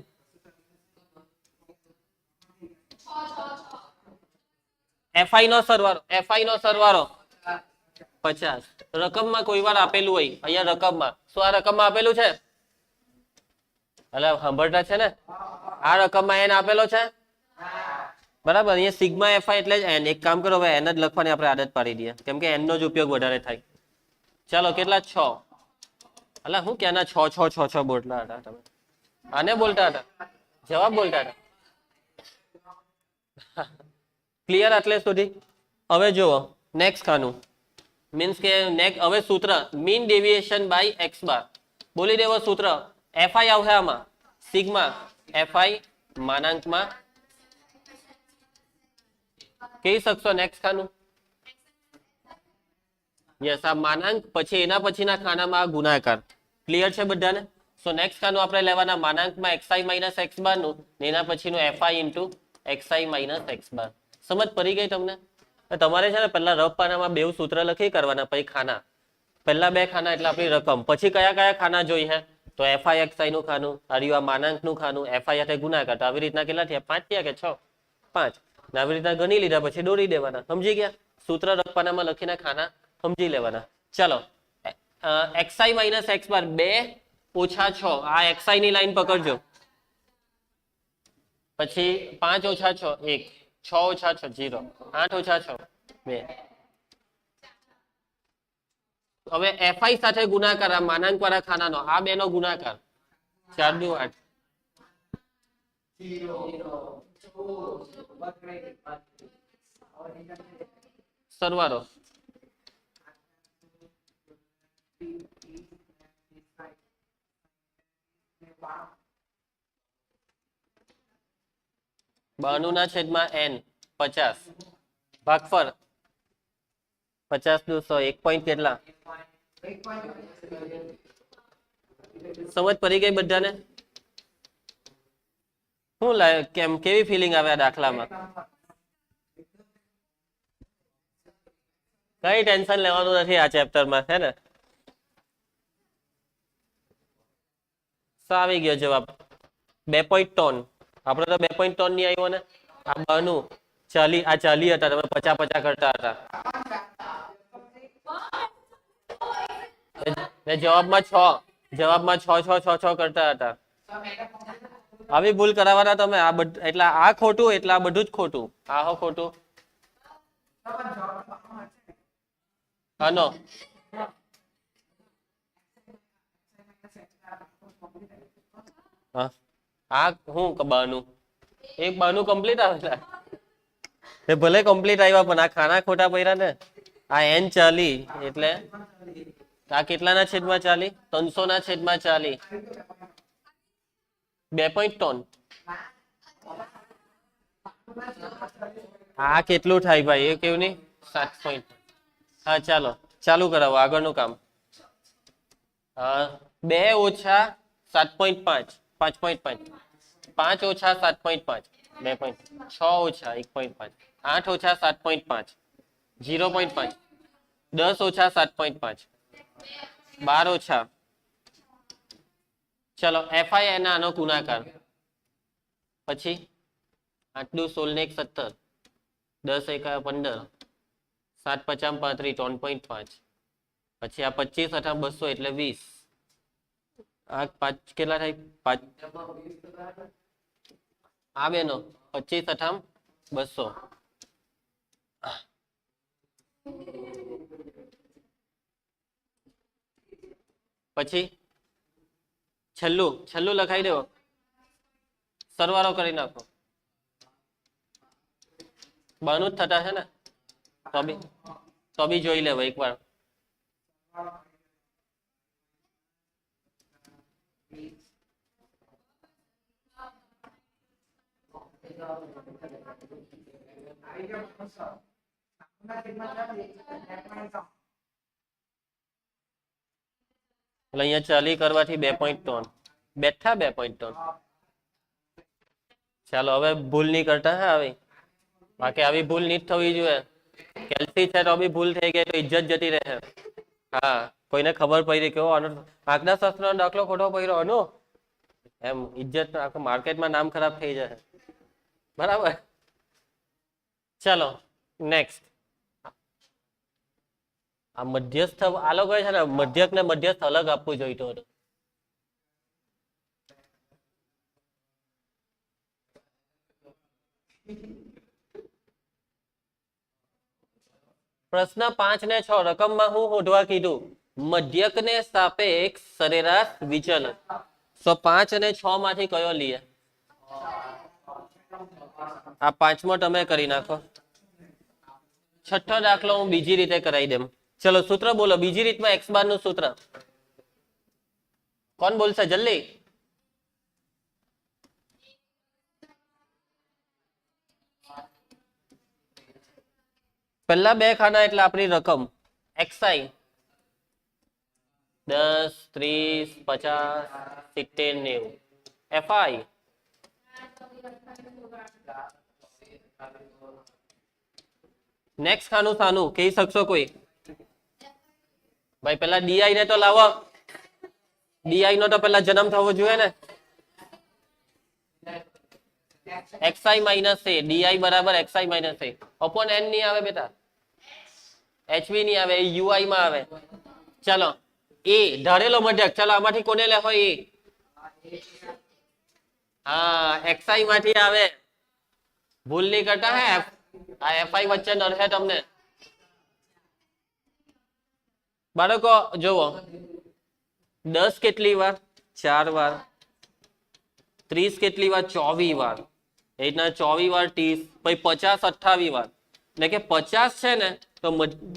fi નો સરવાળો 50. રકમમાં કોઈ વાર આપેલું હોય. અહીંયા રકમમાં શું? આ રકમમાં આપેલું છે? એટલે સાંભળતા છે ને. આ રકમમાં n આપેલો છે બરાબર. અહીંયા સિગ્મા fi એટલે જ n. એક કામ કરો, હવે n જ લખવાની આપણે આદત પાડી દઈએ, કેમ કે n નો જ ઉપયોગ વધારે થાય. ચાલો કેટલા? 6. એટલે હું ક્યાંના 6 6 6 6 બોલતા હતા તમે? આને બોલતા હતા? જવાબ બોલતા હતા? ક્લિયર આટલે સુધી? હવે જુઓ નેક્સ્ટ ખાનું. મીન્સ કે હવે સૂત્ર મીન ડેવિએશન બાય x બાર. બોલી દેવો સૂત્ર. fi આવશે આમાં. સિગ્મા fi માનાંકમાં કહી શકશો નેક્સ્ટ ખાનું? યસ. આ માનાંક પછી એના પછીના ખાનામાં ગુણાકાર. ક્લિયર છે બધાને? સો નેક્સ્ટ ખાનું આપણે લેવાના માનાંકમાં xi માઇનસ x બાર નું, એના પછીનું fi into xi minus x બાર. સમજ પડી ગઈ તમને? તમારે છે ને પહેલા રફ પાનામાં 2 સૂત્ર લખી કરવાના, પછી ખાના. પહેલા 2 ખાના એટલે આપણી રકમ. પછી કયા કયા ખાના જોઈ છે? તો fi નું ખાનું, આ માનાંકનું ખાનું, fi સાથે ગુણાકાર. તો આવી રીતના કેટલા થયા? 5 થયા કે 6? 5. આવી રીતના ગણી લીધા પછી દોરી દેવાના. સમજી ગયા? સૂત્ર રફ પાનામાં લખીને ખાના સમજી લેવાના. ચલો xi માઇનસ x બાર 2 ઓછા 6. આ xi ની લાઈન પકડજો. પછી 5 ઓછા 6 1, 6 ઓછા 6 0, 8 ઓછા 6 2. હવે fi સાથે ગુણાકાર, આ માનાંક વાળા ખાનાનો, આ 2 નો ગુણાકાર. 4 દુ 8. સરવાળો. બાણું ના છેદમાં n 50. ભાગફળ 50 દુ 100. 1 પોઈન્ટ કેટલા? સમજ પડી ગઈ બધાને? શું લાગે? કેવી ફિલિંગ આવે આ દાખલામાં? કઈ ટેન્શન લેવાનું નથી આ ચેપ્ટરમાં, હે ને? આવી ગયો જવાબ 2.3. આપણે તો 2.3 ની આવ્યો ને. આ 92 40, આ 40 હતા, તમે 50 50 કરતા હતા. જવાબમાં 6 6 6 6 કરતા હતા. આવી ભૂલ કરાવવાના તમે. આ એટલે આ ખોટું, એટલે આ બધું જ ખોટું. આ હો ખોટું. હાનો આ હું બાનું એક બાનું કમ્પ્લીટ આવેલા એ ભલે કમ્પ્લીટ આવ્યા પણ આ ખાના ખોટા પડ્યા ને આ n 40 એટલે આ કેટલાના છેદમાં 40 300 ના છેદમાં 40 2.3 આ કેટલું થાય ભાઈ એ કેવું નહીં 7. હા ચાલો ચાલુ કરાવો આગળનું કામ 2 ઓછા 7.5 5.5 5 ઓછા 7.5 2. 6 ઓછા 1.5 8 ઓછા 7.5 0.5 10 ઓછા 7.5 12 ઓછા ચલો FI એના આનો ગુણાકાર પછી 8 દુ 16 ને 17 10 એકા 15 7 50 35 3.5 પછી આ 25 અઠા 200 એટલે 20 આ 5 કેટલા થાય 5 આ બેનો 25 અઠામ 200 પછી છેલ્લું લખાઈ દેવો સરવાળો કરી નાખો બાનું જ થતા છે ને તો બી જોઈ લેવો એકવાર એટલે અહીંયા 40 કરવાથી 2.3 બેઠા 2.3 ચાલો હવે ભૂલ નહીં કરતા હા હવે બાકી આવી ભૂલ નહીં થવી જોઈએ કેલ્સી છે તો બી ભૂલ થઈ ગઈ તો ઇજ્જત જતી રહે હા કોઈને ખબર પડી કેવો આંકડા શાસ્ત્રનો દાખલો ખોટો પડ્યો અનુ એમ ઇજ્જત આખું માર્કેટમાં નામ ખરાબ થઈ જશે બરાબર ચાલો નેક્સ્ટ આ મધ્યસ્થ આ લોકો છે ને મધ્યક ને મધ્યસ્થ અલગ આપવું જોઈતું હતું પ્રશ્ન 5 ને 6 રકમમાં હું શોધવા કીધું મધ્યક ને સાપેક્ષ સરેરાશ વિચલન તો 5 અને 6 માંથી કયો લઈએ આ પાંચમો તમે કરી નાખો છઠ્ઠો દાખલો હું બીજી રીતે કરાવી દેમ ચલો સૂત્ર બોલો બીજી રીતમાં x બાર નું સૂત્ર કોણ બોલશે જલ્દી પહેલા બે ખાના એટલે આપણી રકમ xi 10 30 50 70 90 fi નેક્સ્ટ ખાનું સાનું કહી શકશો કોઈ ભાઈ પેલા ડીઆઈ ને તો લાવો ડીઆઈ નો તો પેલા જન્મ થવો જોઈએ ને xi માઇનસ a ડીઆઈ બરાબર xi minus a upon n નહીં આવે બેટા hv નહીં આવે ui માં આવે ચાલો a ધારેલો મધ્યક ચાલો આમાંથી કોને લેવો a હા xi માંથી આવે ભૂલ નહીં કરતા હે આ fi વચ્ચે નડે તમને બાળકો જોવો 10 કેટલી વાર 4 વાર 30 કેટલી વાર 24 વાર એ રીતના 24 વાર 30 પછી 50 28 વાર એટલે કે 50 છે ને તો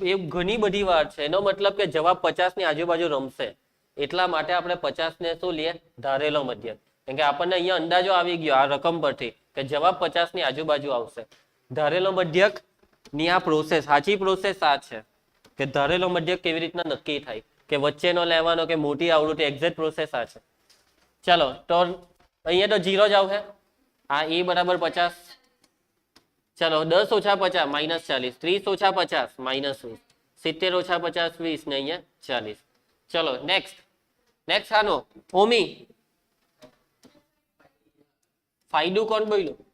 એ ઘણી બધી વાર છે એનો મતલબ કે જવાબ 50 ની આજુબાજુ રમશે એટલા માટે આપણે 50 ને શું લઈએ ધારેલો મધ્યક કેમ કે આપણને અહીંયા અંદાજો આવી ગયો આ રકમ પરથી કે જવાબ 50 ની આજુબાજુ આવશે ધારેલો મધ્યક ની આ પ્રોસેસ સાચી પ્રોસેસ આ છે કે ધારેલો મધ્યક કેવી રીતના નક્કી થાય કે વચ્ચેનો લેવાનો કે મોટી આવૃત્તિ એક્ઝેક્ટ પ્રોસેસ આ છે ચાલો તો અહીંયા તો 0 જ આવશે આ e બરાબર 50 ચાલો 10 ઓછા 50 માઇનસ 40 30 ઓછા 50 માઇનસ 20 70 ઓછા 50 20 ને અહીંયા 40 ચલો નેક્સ્ટ આનો ઓમી ફાયદો કોણ બોલ્યું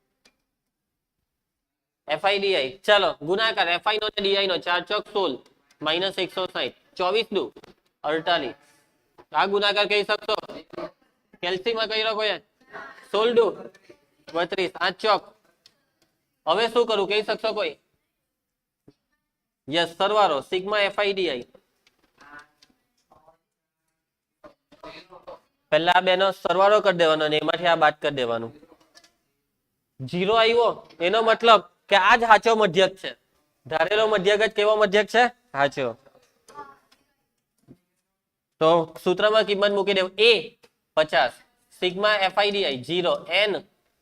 FIDI ચાલો ગુણાકાર FI નો DI નો 4 ચોક 16 માઇનસ 160 24 દુ 48 આ ગુણાકાર કહી શકશો કેલ્સીમાં કહી રહ્યો કોઈ 16 દુ 32 8 ચોક હવે શું કરું કહી શકશો કોઈ યસ સરવાળો સિગ્મા FIDI પહેલા આ બેનો સરવાળો કરી દેવાનો અને એમાંથી આ બાદ કરી દેવાનું. 0 આવ્યો એનો મતલબ કે આ જ સાચો મધ્યક છે. ધારેલો મધ્યક જ કેવો મધ્યક છે? સાચો. તો સૂત્રમાં કિંમત મૂકી દેવું. a 50 સિગ્મા FIDI 0 n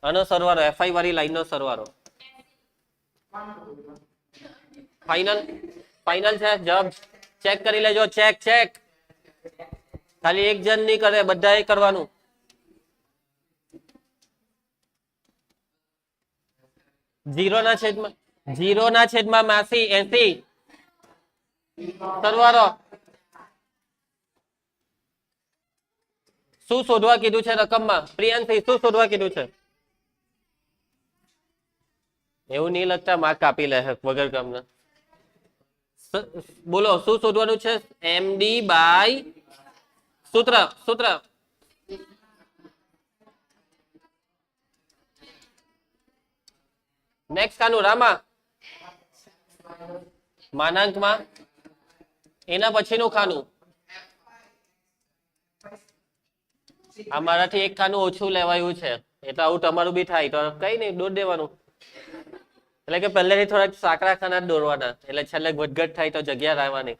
આનો સરવાળો FI વાળી લાઈનનો સરવાળો. ફાઇનલ છે. જવાબ ચેક કરી લેજો. ચેક ખાલી એક જણ નહીં કરે, બધાએ કરવાનું. જીરો ના છેદમાં 80 સરવાળો. શું શોધવા કીધું છે રકમમાં? પ્રિયાંશી શું શોધવા કીધું છે? એવું નહીં લગતા માર્ક કાપી લે વગર કામના. બોલો શું શોધવાનું છે? MD બાય સૂત્ર. નેક્સ્ટ ખાનું રામા માનાંકમાં એના પછીનું ખાનું. આ મારાથી એક ખાનું ઓછું લેવાયું છે એટલે આવું તમારું બી થાય તો કઈ નહીં, દોડ દેવાનું. એટલે કે પહેલેથી થોડાક સાંકડા ખાના દોરવાના એટલે છેલ્લે વધઘટ થાય તો જગ્યા રહેવાની.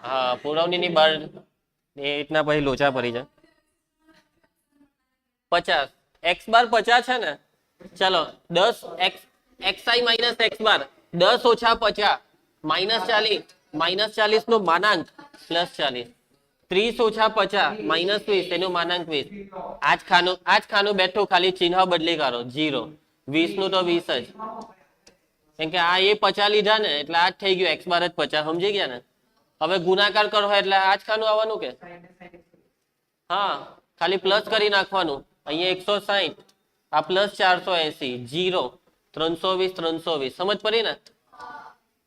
હા, પુરવણીની બહાર એ રીતના પછી લોચા પડી જાય. 50 x બાર 50 છે ને. ચલો 10 xi માઇનસ x બાર 10 ઓછા 50 -40 નો માનાંક +40 30 ઓછા 50 -20 એનું માનાંક 20. આજ ખાનું બેઠું, ખાલી ચિહ્ન બદલી કરો 0 20 નું તો 20 જ, કેમ કે આ એ 50 લીધા ને એટલે આ જ થઈ ગયું. x બાર જ 50, સમજી ગયા ને? હવે ગુણાકાર કરો એટલે આ જ ખાનું આવવાનું કે? હા, ખાલી પ્લસ કરી નાખવાનું. અહીંયા 160 આ +480 0 320 સમજ પડી ને?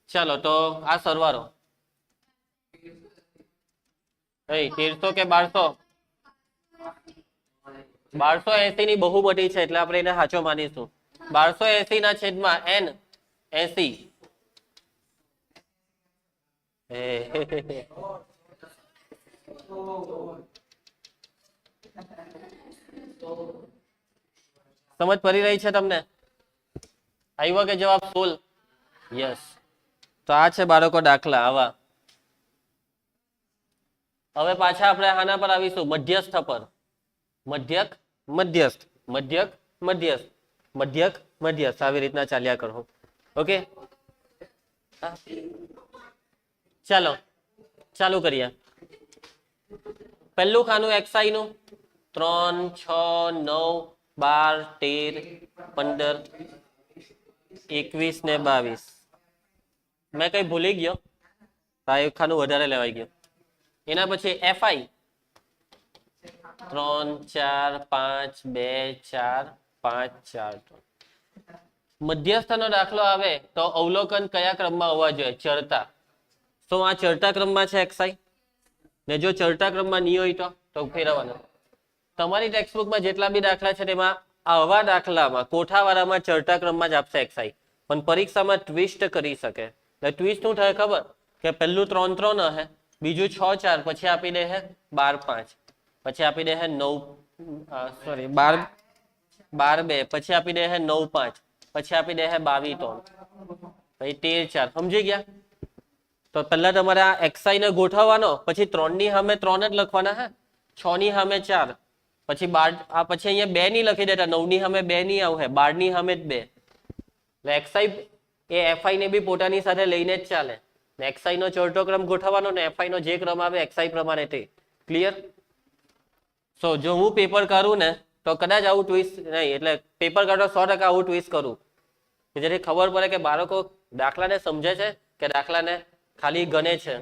ચાલો તો આ સરવાળો 1300 કે 1200? 1280 ની બહુમતી છે એટલે આપણે એને સાચો માનીશું. 1280 ના છેદમાં n 80. સમજ પડી રહી છે તમને? આવ્યો કે જવાબ 16? યસ. તો આ છે બાળકો દાખલા આવા. હવે પાછા આપણે આના પર આવીશું, મધ્યસ્થ પર. મધ્યક મધ્યસ્થ, મધ્યક મધ્યસ્થ, મધ્યક મધ્યસ્થ, આવી રીતના ચાલ્યા કરો. ઓકે, ચાલો ચાલુ કરીએ. પહેલું ખાનું xi નું 3 6 9 12 13 15 21 ને 22. મેં કઈ ભૂલી ગયો? એક ખાનું વધારે લેવાઈ ગયું. એના પછી fi 3 4 5 2 4 5 4. મધ્યસ્થનો દાખલો આવે તો અવલોકન કયા ક્રમમાં હોવા જોઈએ? ચડતા. તો આ ચડતા ક્રમમાં છે xi, ને જો ચડતા ક્રમમાં નહીં હોય તો ફેરવવાનું. તમારી ટેક્સ્ટબુકમાં જેટલા બી દાખલા છે તેમાં આવા દાખલામાં કોઠાવાળામાં ચડતા ક્રમમાં જ આપશે xi, પણ પરીક્ષામાં ટ્વિસ્ટ કરી શકે. એટલે ટ્વિસ્ટ શું થાય ખબર? કે પહેલું 3 3 હે, બીજું 6 4, પછી આપી દે હે 12 5, પછી આપી દે હે 12 2, પછી આપી દે હે 9 5, પછી આપી દે હે 22 3, પછી 13 4. સમજી ગયા? તો પહેલા તમારે આ xi ને ગોઠવવાનો, પછી 3 ની સામે 3 જ લખવાના હે, 6 ની સામે 4, પછી 12, આ પછી અહીંયા 2 નહીં લખી દેતા, 9 ની સામે 2 નહીં આવે, 12 ની સામે જ 2. એટલે xi એ fi ને બી પોતાની સાથે લઈને જ ચાલે. xi નો ચડતો ક્રમ ગોઠવવાનો ને fi નો જે ક્રમ આવે xi પ્રમાણે તે. ક્લિયર? સો જો હું પેપર કરું ને તો કદાચ આવું ટ્વિસ્ટ નહીં, એટલે પેપર કાઢો 100% આવું ટ્વિસ્ટ કરું, જેથી ખબર પડે કે બાળકો દાખલાને સમજે છે કે દાખલાને ખાલી ગણે છે.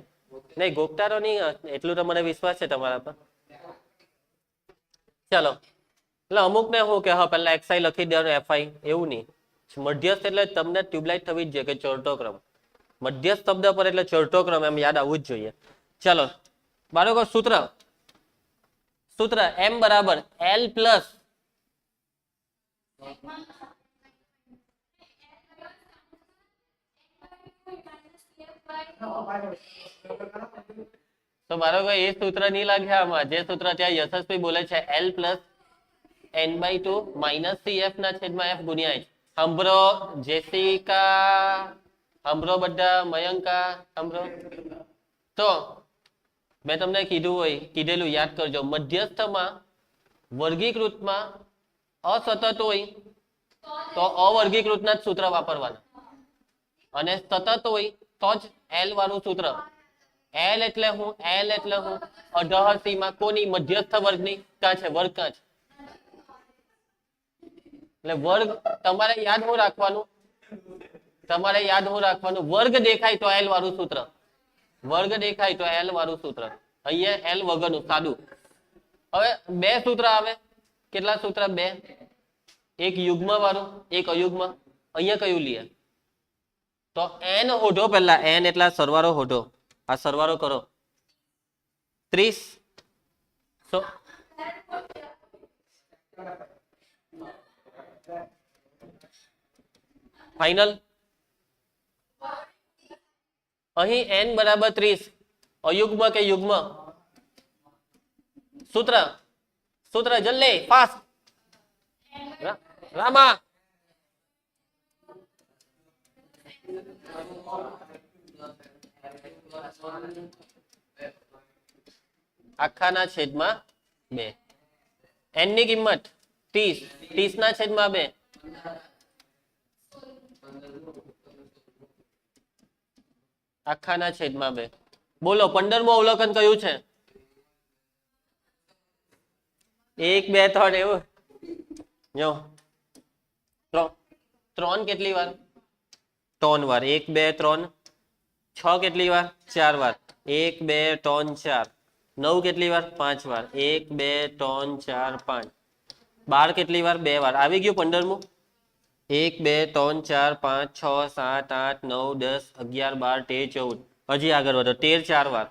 નહીં, ગોખતા નહીં, એટલું તો મને વિશ્વાસ છે તમારા પર. ચાલો, એટલે અમુક ને હું કે હા પહેલા xi લખી દેવાનું fi, એવું નહીં. મધ્યસ્થ એટલે તમને ટ્યુબલાઇટ થવી જ જોઈએ કે ચડતો ક્રમ. મધ્યસ્થ શબ્દ પર એટલે ચડતો ક્રમ એમ યાદ આવવું જ જોઈએ. ચાલો બાળકો, સૂત્ર m બરાબર l પ્લસ તો મારો કોઈ એ સૂત્ર નહીં લાગે આમાં, જે સૂત્ર ત્યાં યશસ્વી બોલે છે L plus n/2 minus CF ના છેદમાં F ગુણ્યા H. સાંભળો જેસિકા, સાંભળો બધા, મયંકા સાંભળો. તો મેં તમને કીધેલું યાદ કરજો, મધ્યસ્થમાં વર્ગીકૃતમાં અસતત હોય તો અવર્ગીકૃતના જ સૂત્ર વાપરવાના, અને સતત હોય તો જ L વાળું સૂત્ર. L એટલે હું 18 સીમા કોની? મધ્યસ્થ વર્ગની. ક્યાં છે વર્ગ? ક્યાં છે? એટલે વર્ગ તમારે યાદ હું રાખવાનું, વર્ગ દેખાય તો L વાળું સૂત્ર, વર્ગ દેખાય તો L વાળું સૂત્ર. અહીંયા L વગરનું સાદું. હવે બે સૂત્ર આવે. કેટલા સૂત્ર? બે. એક યુગ્મ વાળું, એક અયુગ્મ. અહીંયા કયું લઈએ? તો n હોઢો, પહેલા n એટલા સરવાળો હોઢો, આ સરવાળો કરો 30 ફાઈનલ. અહીં n બરાબર 30, અયુગ્મ કે યુગ્મ? સૂત્ર જલ્દી ફાસ્ટ રામા. આખાના છેદમાં 2. n ની કિંમત 30, 30 ના છેદમાં 2. આખાના છેદમાં 2. બોલો 15મું અવલોકન કયું છે? 1 2 3 એવું જો 3 કેટલી વાર? 3 વાર. 1 2 3. 6 કેટલી વાર? 4 વાર. 1 2 3 4. 9 કેટલી વાર? 5 વાર. 1 2 3 4 5. 12 કેટલી વાર? 2 વાર. આવી ગયું 15મું. 1 2 3 4 5 6 7 8 9 10 11 12 13 14. હજી આગળ વધો. 13 4 વાર.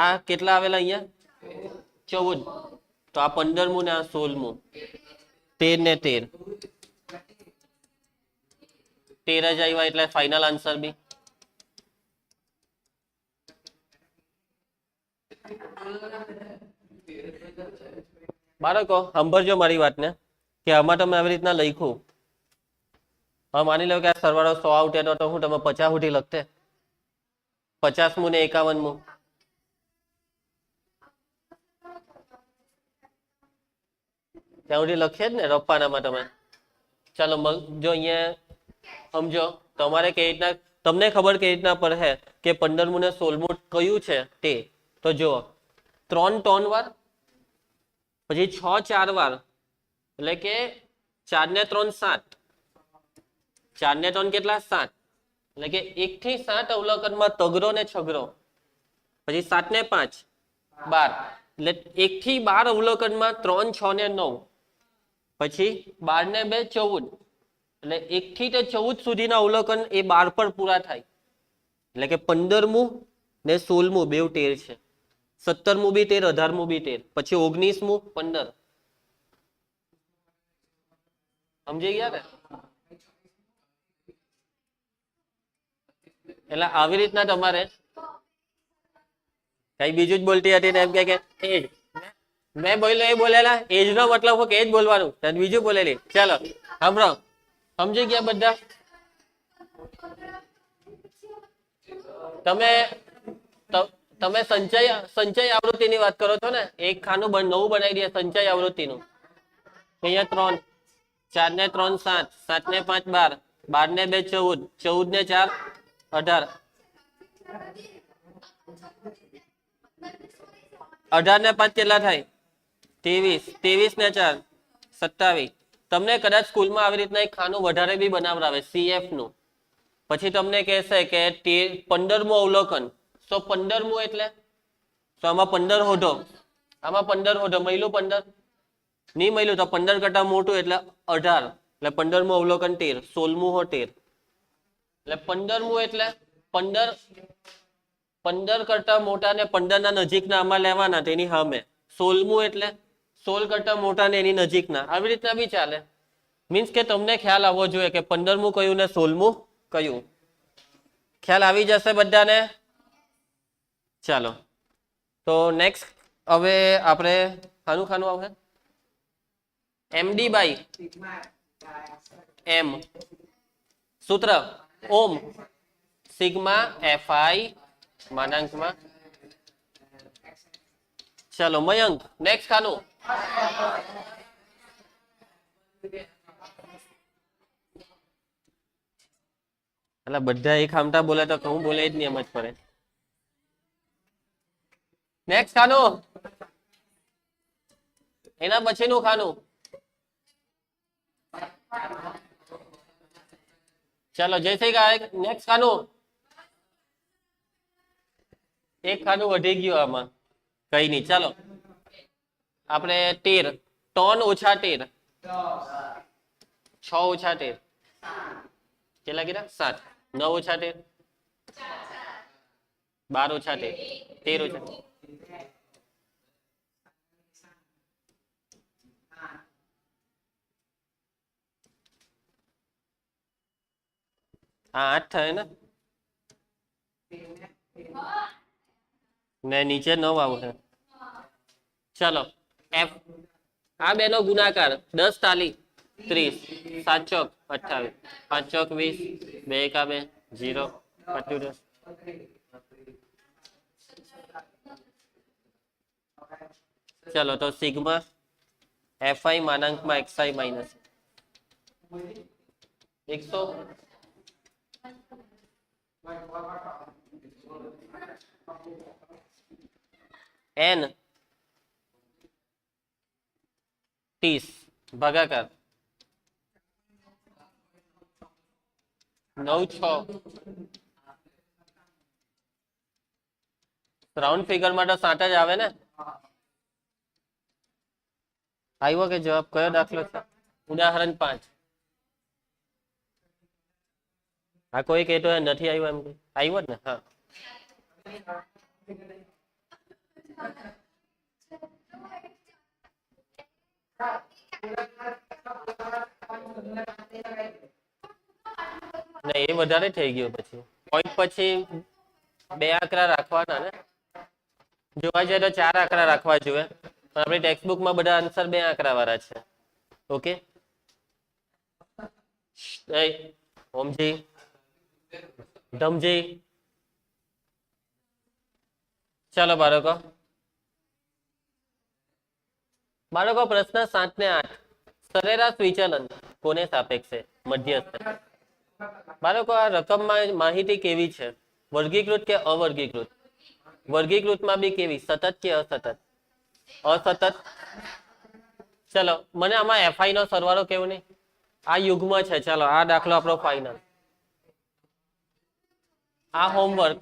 આ કેટલા આવેલા અહીંયા? 14. તો આ 15મું ને આ 16મું. 13 ને 13. 13 જ આવ્યા એટલે ફાઇનલ આન્સર બી. બાળકો સાંભળજો મારી વાતને, કે આમાં તમે આવી રીતના લખ્યું. હવે માની લો કે આ સરવાળો 100 આવતે તો હું તમે 50 સુધી લખતે? 50મું ને 51મું. ત્યાં સુધી લખીએ જ ને રપ્પાનામાં તમે. ચાલો જો અહીંયા સમજો, તમારે કઈ રીતના, તમને ખબર કઈ રીતના પડે કે 15મું ને 16મું કયું છે તે. તો જુઓ 3 3 વાર, પછી 6 4 વાર, એટલે કે 4 ને 3 7. 4 ને 3 કેટલા? 7. એટલે કે 1 થી 7 અવલોકનમાં તગરો ને છગરો. પછી 7 ને 5 12. એટલે 1 થી 12 અવલોકનમાં 3 6 ને 9. પછી 12 ને 2 14. એટલે 1 થી 14 સુધીના અવલોકન એ 12 પર પૂરા થાય. એટલે કે 15મું ને 16મું બેવ 13 છે. 17મું બી 13, 18મું બી 13. પછી 19મું 15. સમજી ગયા ને? એટલે આવી રીતના તમારે કઈ બીજું જ બોલતી હતી ને એમ કે એજ મેં બોલ્યો એ બોલેલા, એજ નો મતલબ હું કે એ જ બોલવાનું, બીજું બોલેલી. ચાલો સાંભળો, સમજી ગયા બધા? તમે સંચય આવૃત્તિની વાત કરો છો ને? એક ખાનું નવું બનાવી દે સંચય આવૃત્તિનું. અહીંયા 3 4 ને 3 7, 7 ને 5 12, 12 ને 2 14, 14 ને 4 18, 18 ને 5 કેટલા થાય? 23, 23 ને 4 27. તમને કદાચ સ્કૂલમાં આવી રીતના એક ખાનું વધારે બી બનાવડાવે CF નું. પછી તમને કહેશે કે 15મું અવલોકન. તો 15મું એટલે તો આમાં 15 હોઢો, આમાં 15 હોઢો. મળ્યું 15? નહીં મળ્યું તો 15 કરતા મોટું એટલે 18. એટલે 15મું અવલોકન 13, 16મું હો 13. એટલે 15મું એટલે 15 કરતા મોટા ને 15 ના નજીકના આમાં લેવાના, તેની સામે. 16મું એટલે 16 કરતા મોટા ને એની નજીકના. આવી રીતના બી ચાલે. મીન્સ કે તમને ખ્યાલ આવવો જોઈએ કે 15મું કયું ને 16મું કયું. ખ્યાલ આવી જશે બધાને? ચાલો તો નેક્સ્ટ હવે આપણે ખાનું ખાનું આવશે md બાય m સૂત્ર ઓમ સિગ્મા fi માનાંકમાં. ચાલો મયંક નેક્સ્ટ ખાનું. એટલે બધા એક ખામટા બોલે તો હું બોલે જ નહીં એમ જ પડે. નેક્સ્ટ ખાનું, એના પછીનું ખાનું. ચાલો જયશ્રી ગાયક નેક્સ્ટ ખાનું. એક ખાનું વધી ગયું આમાં, કઈ નહીં. ચાલો આપણે 13 ટોન ઓછા 13 6 ઓછા 13 કેટલા કીધા? 7 9 ઓછા 13 12 ઓછા 13 13 ઓછા 8 થાય ને નીચે 9 આવશે. ચાલો f આ બેનો ગુણાકાર 10 તાલી 30 7 ચોક 28 5 ચોક 20 2 એકા 2 0 5 10. ચલો તો સિગ્મા fi માનાંકમાં xi માઇનસ 100 n 30 ભાગાકાર 9 6 રાઉન્ડ ફિગર માટે 7 જ આવે ને. આવ્યો કે જવાબ? કયો દાખલો છે? ઉદાહરણ 5. આ કોઈ કહેતો નથી આવ્યો એમ કે આવ્યો જ ને? હા નહીં, એ વધારે થઈ ગયું. પછી પોઈન્ટ પછી 2 આંકડા રાખવાના ને. જોવા જાય તો 4 આંકડા રાખવા જોઈએ, પણ આપણી ટેક્સ્ટબુકમાં બધા આન્સર 2 આંકડા વાળા છે. ઓકે ઓમજી ધમજી. ચાલો બાળકો પ્રશ્ન 7 ને 8 સરેરાશ વિચલન કોને સાપેક્ષે મધ્યસ્થ? બાળકો આ રકમમાં માહિતી કેવી છે? વર્ગીકૃત કે અવર્ગીકૃત? વર્ગીકૃતમાં બી કેવી? સતત કે અસતત? અસતત. ચલો મને આમાં fi નો સરવાળો કેવું નહીં, આ યુગ્મ છે. ચાલો આ દાખલો આપણો ફાઇનલ. આ હોમવર્ક.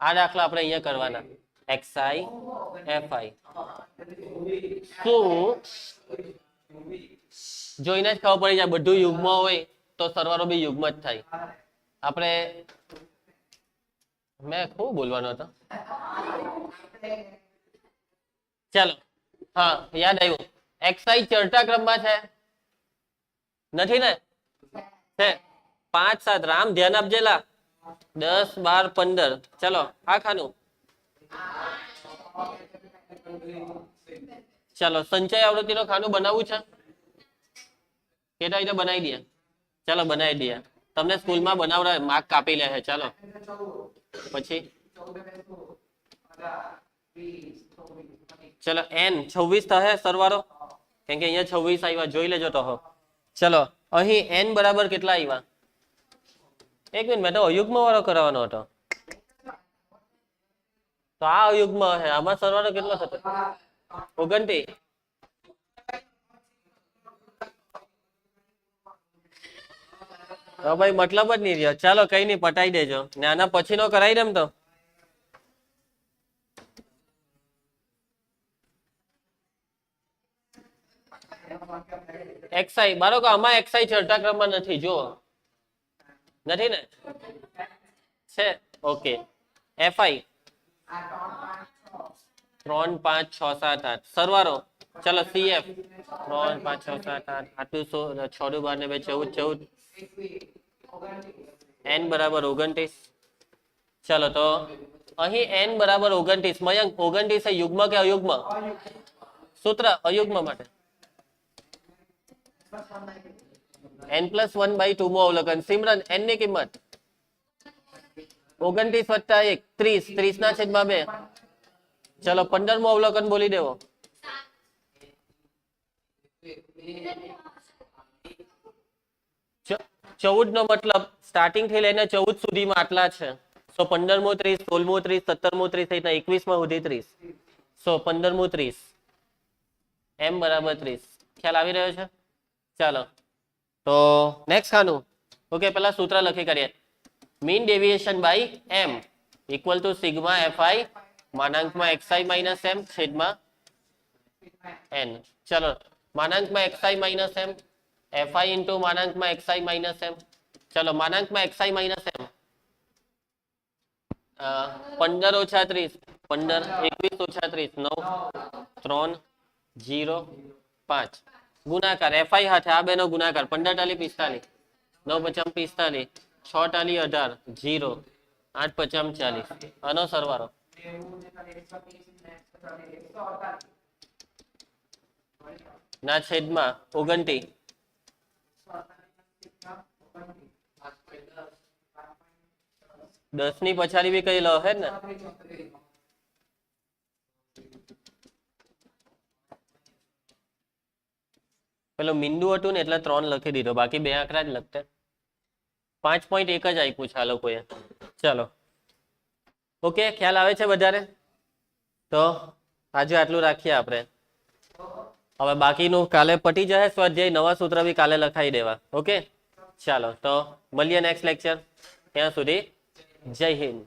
આ દાખલા આપણે અહીંયા કરવાના. xi fi શું જોઈને જ ખબર પડી જાય. બધું યુગ્મ હોય તો સરવાળો બી યુગ્મ જ થાય. આપણે મેં ખૂબ બોલવાનો હતો. ચાલો હા યાદ આવ્યું. xi ચડતા ક્રમમાં છે નથી ને? છે 5 7. રામ ધ્યાન આપજેલા. 10 12 15. ચલો આ ખાનું. ચાલો સંચય આવૃત્તિનો ખાનું બનાવવું છે કેટા રીતે બનાવી દે. ચાલો બનાવી દે. તમને સ્કૂલમાં બનાવરા માર્ક કાપી લે છે. ચાલો પછી ચલો n 26 થશે સરવાળો, કેમ કે અહીંયા 26 આવ્યા. જોઈ લેજો તો. ચલો અહીં n બરાબર કેટલા આવ્યા? એક મિનિટ, મેં તો અયુગ્મ વાળો કરાવવાનો હતો. તો આ અયુગ્મ છે. આમાં સરવાળો કેટલો થતો? 29. તો ભાઈ મતલબ જ નહીં રહ્યો. ચાલો કઈ નહીં, પટાઈ દેજો ને આના પછી નો કરાવી દેમ તો. xi બાળકો આમાં xi ચડતા ક્રમમાં નથી. જો નથી ને? છે. ઓકે fi 3 5 6 7 8 સરવાળો ચલો CF 3 5 6 7 8 આટલું 6 12 ને 2 14 n બરાબર 29. ચલો તો અહીં n બરાબર 29. મયંક 29 એ યુગ્મ કે અયુગ્મ? સૂત્ર અયુગ્મ માટે n+1/2 માં અવલોકન. સિમરન n ની કિંમત 29 + 1 30. 30 ના છેદમાં 2. ચલો 15 માં અવલોકન બોલી દેવો. ચ- 14 નો મતલબ સ્ટાર્ટિંગ થી લઈને 14 સુધીમાં આટલા છે. સો 15મો 30, 16મો 30, 17મો 30 થઈ 21માં સુધી 30. સો 15મો 30 m બરાબર 30. ખ્યાલ આવી રહ્યો છે? ચાલો તો નેક્સ્ટ ખાનું. ઓકે, પેલા સૂત્ર લખી કરીએ. Mean deviation by m equal to sigma fi માનાંકમાં xi માઇનસ m છેદમાં n. ચલો માનાંકમાં xi minus m fi into માનાંકમાં xi માઇનસ m. ચલો માનાંકમાં xi માઇનસ m 15 ઓછા 30 15 21 ઓછા 30 9 3 0 5 ગુણાકાર fi હાથે આ બેનો ગુણાકાર 15 ટાલી 45 9 પચામ 45 6 ટાલી 18 0 8 પચામ 40 આનો સરવાળો ના છેદમાં 29. દસ ની પછાડી બી કઈ લો હે ને? પેલો મીંડુ હતું ને એટલે 3 લખી દીધો, બાકી બે આંકડા જ લખતે. 5.1 જ આપ્યું છે આ લોકોએ. ચાલો ઓકે, ખ્યાલ આવે છે બધાને? તો આજે આટલું રાખીએ આપણે. હવે બાકીનું કાલે પટી જાય સ્વાધ્યાય. નવા સૂત્ર બી કાલે લખાઈ દેવા. ઓકે ચાલો તો મળીએ નેક્સ્ટ લેક્ચર. ત્યાં સુધી જય હિન્દ.